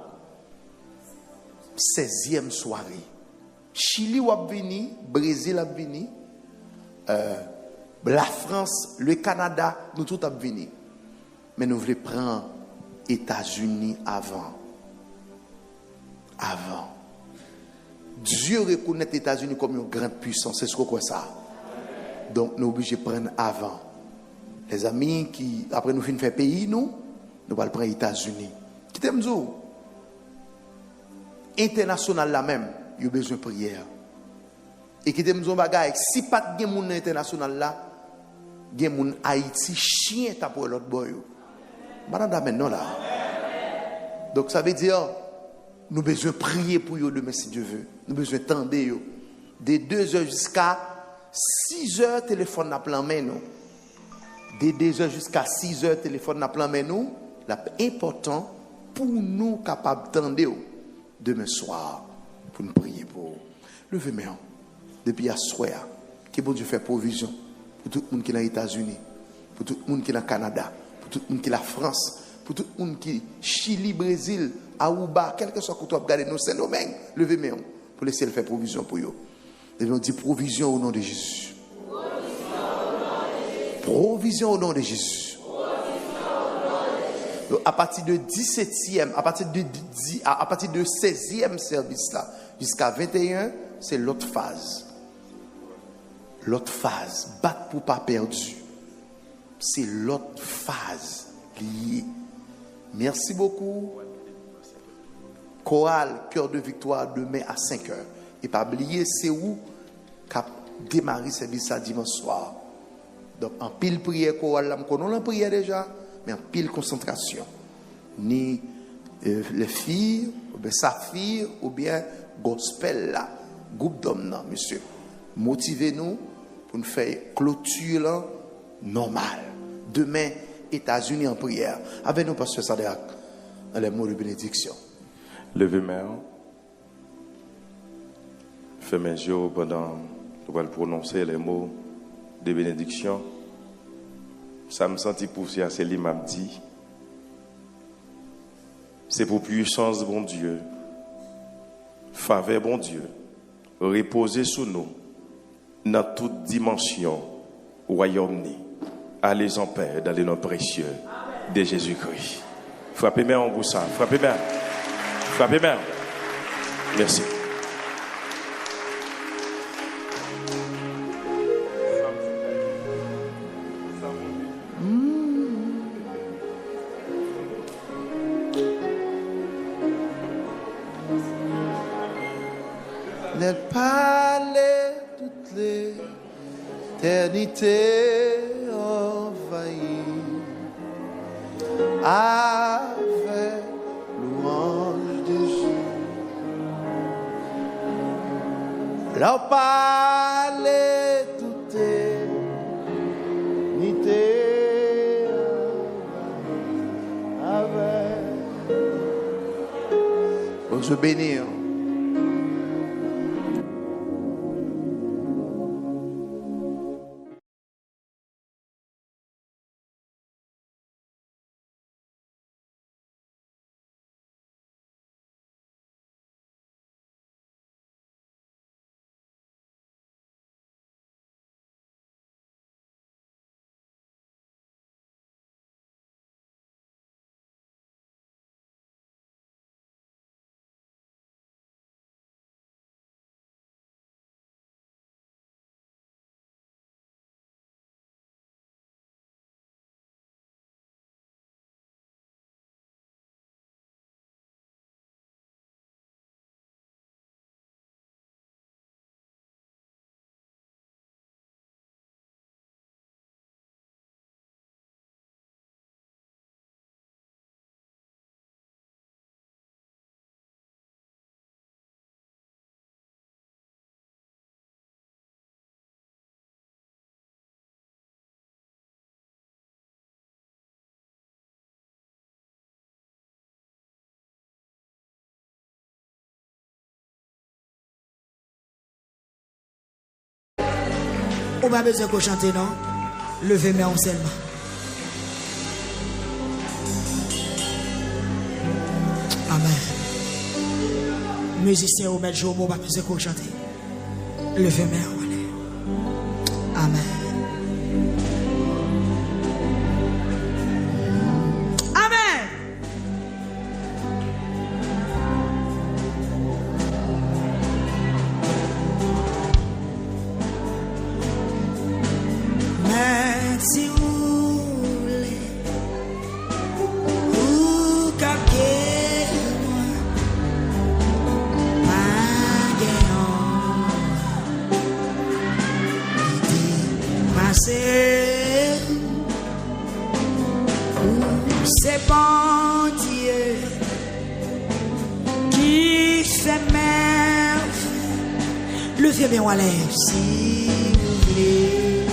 16e soirée. Chili ou vini, Brésil a vini, la France, le Canada, nous tout a vini. Mais nous voulons prendre États-Unis avant. Avant. Dieu reconnaît les États-Unis comme une grande puissance. C'est ce qu'on croit ça. Donc nous sommes obligés de prendre avant. Les amis qui, après nous finissons faire pays, nous allons prendre les États-Unis. Qui t'aime dire? International là même, il y a besoin de prière. Et qui t'aime dire bagaille, si pas de monde international là, il y a des Haïti chien ta pour l'autre boy. Madame maintenant là. Donc ça veut dire nous avons besoin de prier pour eux demain si Dieu veut. Nous avons besoin de tendre eux. De 2h jusqu'à 6h, téléphone n'a plein main nous. De 2h jusqu'à 6h, téléphone n'a plein main nous. L'important pour nous capables d'attendre demain soir pour nous prier pour eux. Levez-moi depuis à soir. Que bon Dieu fait provision pour tout le monde qui est aux États-Unis, pour tout le monde qui est au Canada, pour tout le monde qui est en France, pour tout le monde qui est Chili, Brésil, Aruba, quel que soit que tu regardes nos Saint-Domingue, levez-moi pour laisser le faire provision pour eux. Et nous disons provision au nom de Jésus. Provision au nom de Jésus. Donc, à partir de 17e, à partir de 16e service là, jusqu'à 21, c'est l'autre phase. L'autre phase, battre pour pas perdu. C'est l'autre phase liée. Merci beaucoup. Chorale, cœur de victoire, demain à 5h. Et pas oublier, c'est où démarrer service ça dimanche soir. Donc en pile prière chorale là, on la prière déjà, mais en pile concentration. Ni les filles, ou bien Saphir, ou bien gospel là, groupe d'hommes là, monsieur. Motivez-nous pour nous faire clôture là, normale. Demain, États-Unis en prière. Avec nous, pasteur Sadak, dans les mots de bénédiction. Levez main. Fais mes yeux pendant nous allons prononcer les mots de bénédiction. Ça me sentit pousser à ce qu'il m'a dit. C'est pour puissance, bon Dieu, faveur, bon Dieu, reposer sous nous, dans toute dimension, royaume-ni. Allez en paix dans les noms précieux de Jésus-Christ. Frappez main en vous ça. Frappez main. Frappez main. Merci. N'êtes pas toute l'éternité envahie avec louange de Dieu. Leur parler toute éternité avec. On se bénit. On va besoin de chanter, non? Levez mes mains seulement. Amen. Musiciens au maître jour, on va besoin de chanter. Levez mes mains. Amen. C'est bon Dieu qui fait merveille. Levez mes mains, si vous voulez.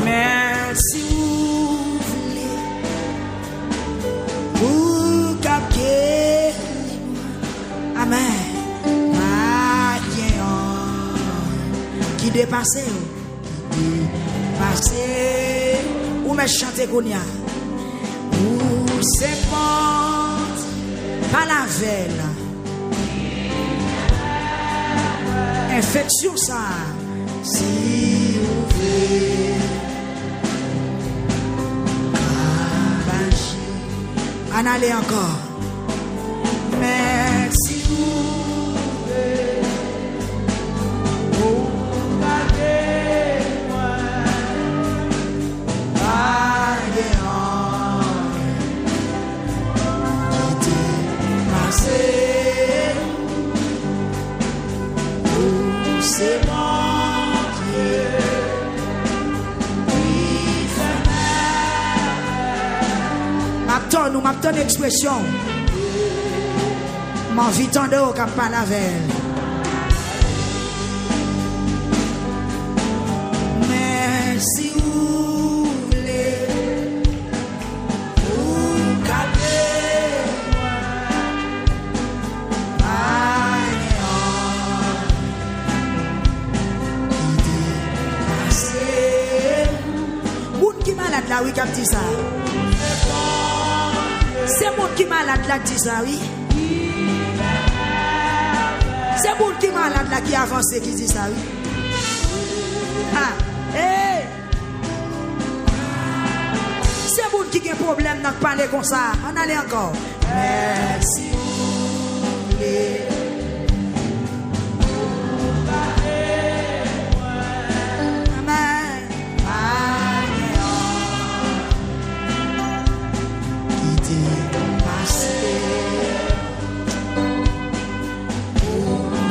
Merci vous voulez. Vous captez. Amen. Qui dépassait, ou me chanter Gounia, ou c'est bon, pas la veille, infection ça, si vous voulez, en aller encore, merci vous. c'est mon Dieu. M'attends l'expression. M'en vit en dehors qu'à pas la veille. Mais si vous voulez, vous capez moi. Moun qui malade là, oui, qui dit ça. C'est moun qui malade là qui dit ça, oui. C'est moun qui malade là qui avance qui dit ça, oui. Ah, hey. C'est moun qui a un problème dans parler comme ça. On allait encore. Merci.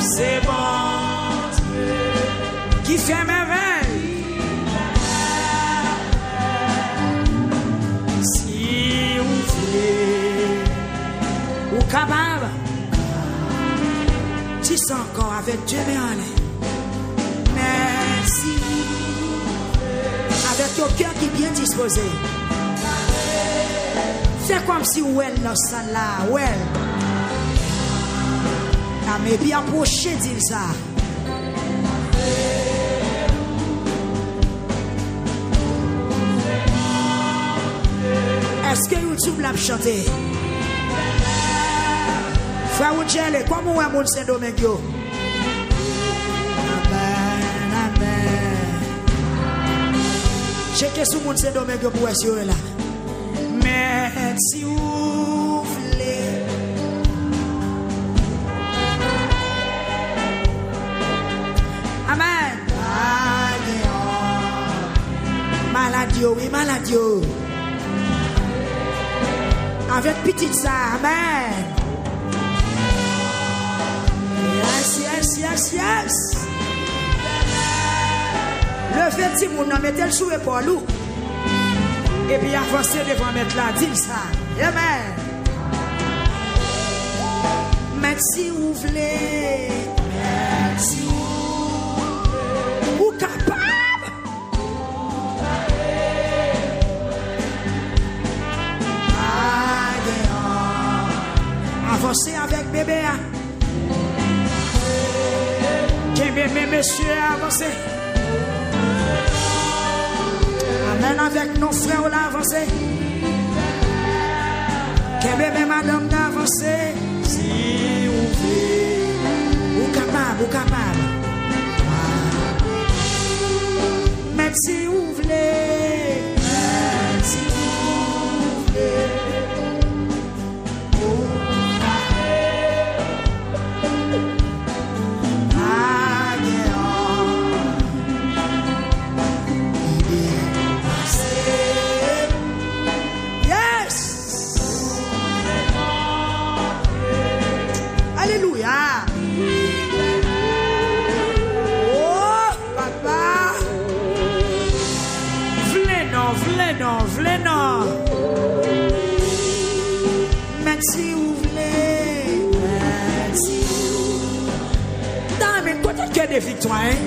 C'est bon Dieu qui fait merveille. Si vous voulez, ou capable, tu sens encore avec Dieu, merci. Avec ton cœur qui est bien disposé. Fais comme si où elle là, où elle. Mais bien approché dit ça. Est-ce que YouTube l'a chanté? Frère Oudjele, comment on a mon Saint-Domingue? Amen, amen. Checkez sur mon Saint-Domingue pour assurer là. Mais si vous voulez. Amen. Maladio, oui, maladio. Avec petite ça, amen. Yes, yes, yes, yes. Le fait si mon nom mettez le sous épaule. Et puis avancez devant mettre là, dis ça. Amen. Merci, vous voulez. Merci. Ou capable. Avancez avec bébé. Bébé, monsieur, avancez. Amen avec nos frères là, avancez. Bébé, madame, avancez. Si vous voulez. Ou capable, ou capable. Même si vous voulez, même si vous voulez, yes, alléluia. V'lez non. Merci vous voulez. Merci. Non mais côté que des victoires, hein?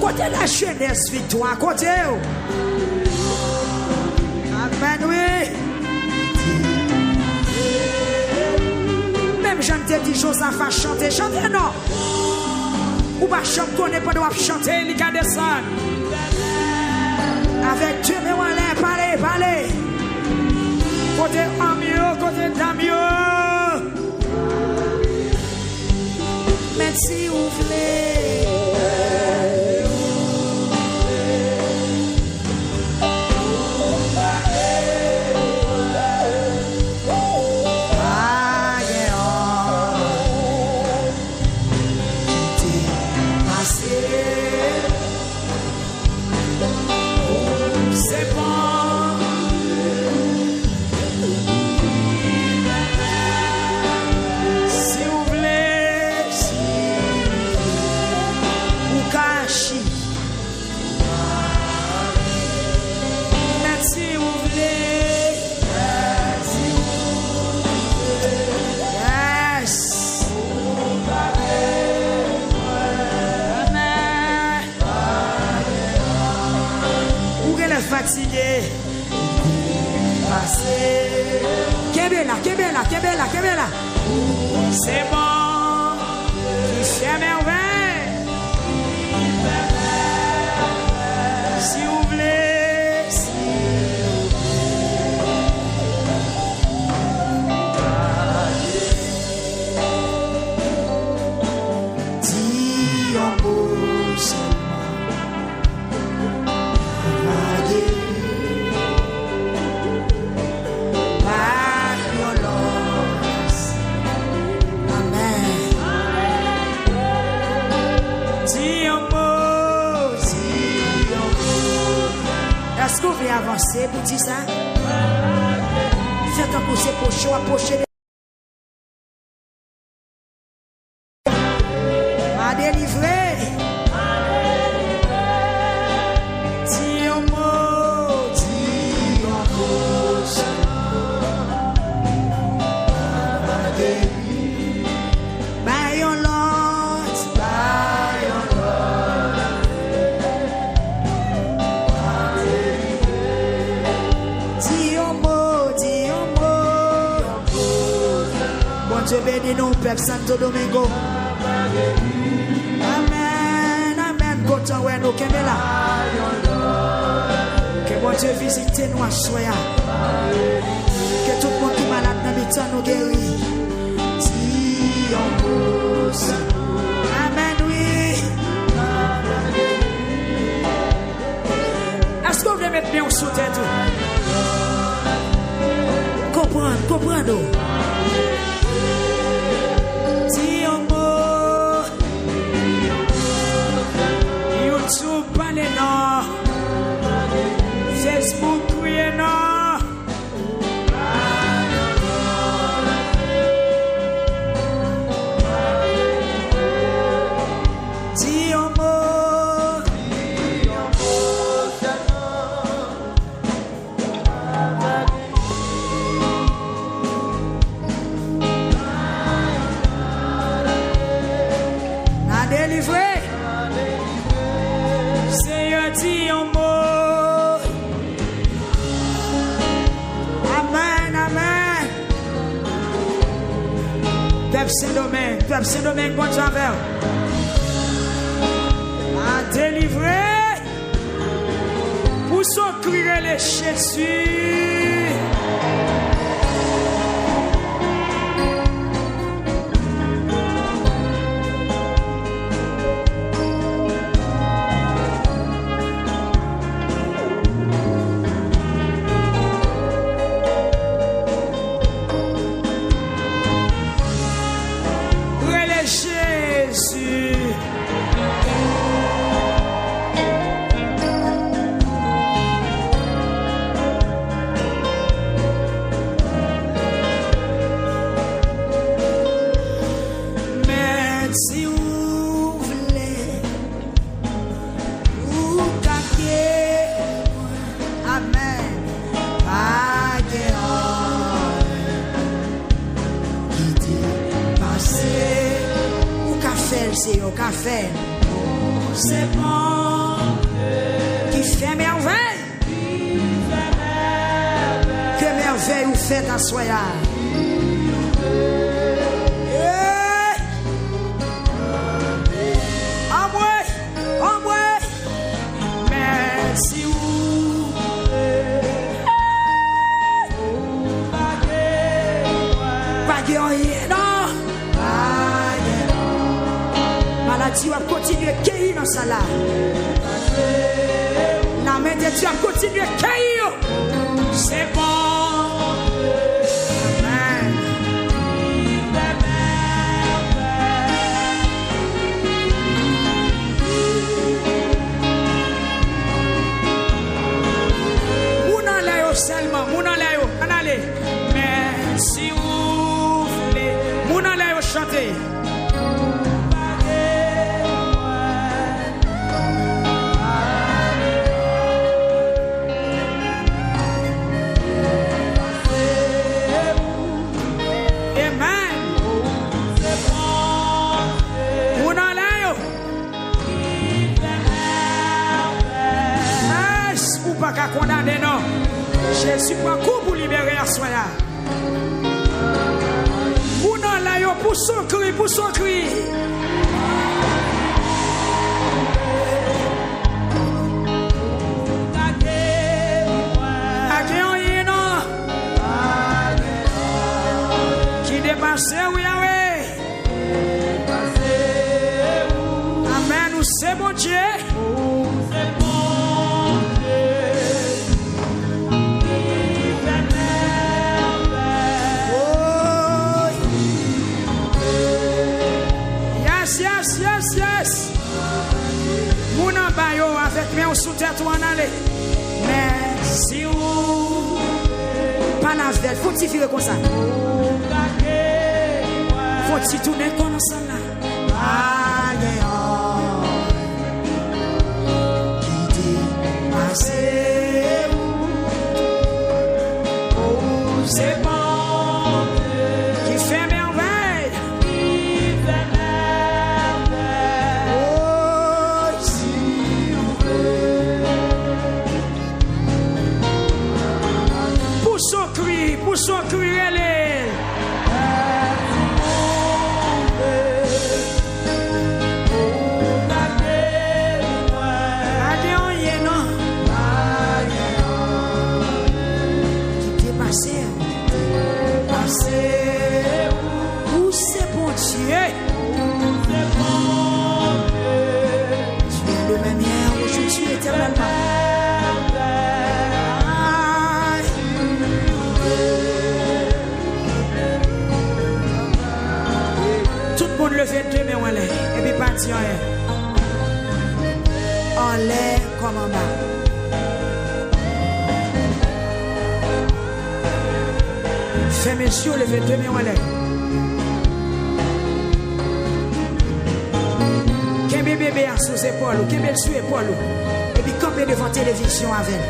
Côté la jeunesse victoire, côté où? Amen oui. Même j'en te dis choses à faire chanter, chanter non. Ou pas chanter, qu'on n'est pas droit chanter, il y a des sons. Avec Dieu, mais on allait parler, parler. Côté Amio, côté Damio. Merci, vous voulez. fatigué. Kebela. C'est bon, qui fait merveille. Si vous voulez, dis en beau seulement. Est-ce que vous voulez avancer pour dire ça? Faites un coup, c'est pour chaud, approchez. À délivrer. Dis un mot, Dieu bénit nous, Père Santo Domingo. Amen, amen. Content ouais nous qui là. Que bon Dieu visite nous à soya. Que tout le monde qui est malade dans le temps nous guérit. Amen, oui. Est-ce que vous voulez mettre bien sous tête? Comprendre. YouTube parlez non, Facebook criez non. Dis un mot, n'a délivré. Dis un mot. Amen. Peuple Saint-Domingue, bon Javel. À délivrer. Pour s'occuper les Jésus. C'est au café, c'est bon, qui fait merveille, que merveille vous faites à soya. En moi, merci vous. Pas non. Maladie va continuer à cueillir dans ça là. La main de Dieu va continuer à cueillir. C'est bon. Amen. Mouna l'ayo seulement. Mouna l'ayo. On allez. Mais si vous voulez. Mouna l'ayo chanter. Jésus prend coup pour libérer à soi. Ou non, là, yo, pour son cri, pour son cri. Qui dépasse, oui, oui. Amen, nous c'est bon Dieu. Yes. Mon bayo avec mes sous tête ou en aller. Mais si vous pas la veille, faut-il faire comme ça? Faut-il tourner comme ça là? C'est bon. Qui fait merveille. Pour son cri, elle est. Qui t'est passé? Où c'est bon Dieu? Tu es le même hier, aujourd'hui, éternellement. Lever deux mains en l'air et puis partir en l'air comme en bas. Fais messieurs, levez deux mains en l'air. Qu'un bébé à sous épaule, qu'un bébé sous épaule, et puis camper devant la télévision avec.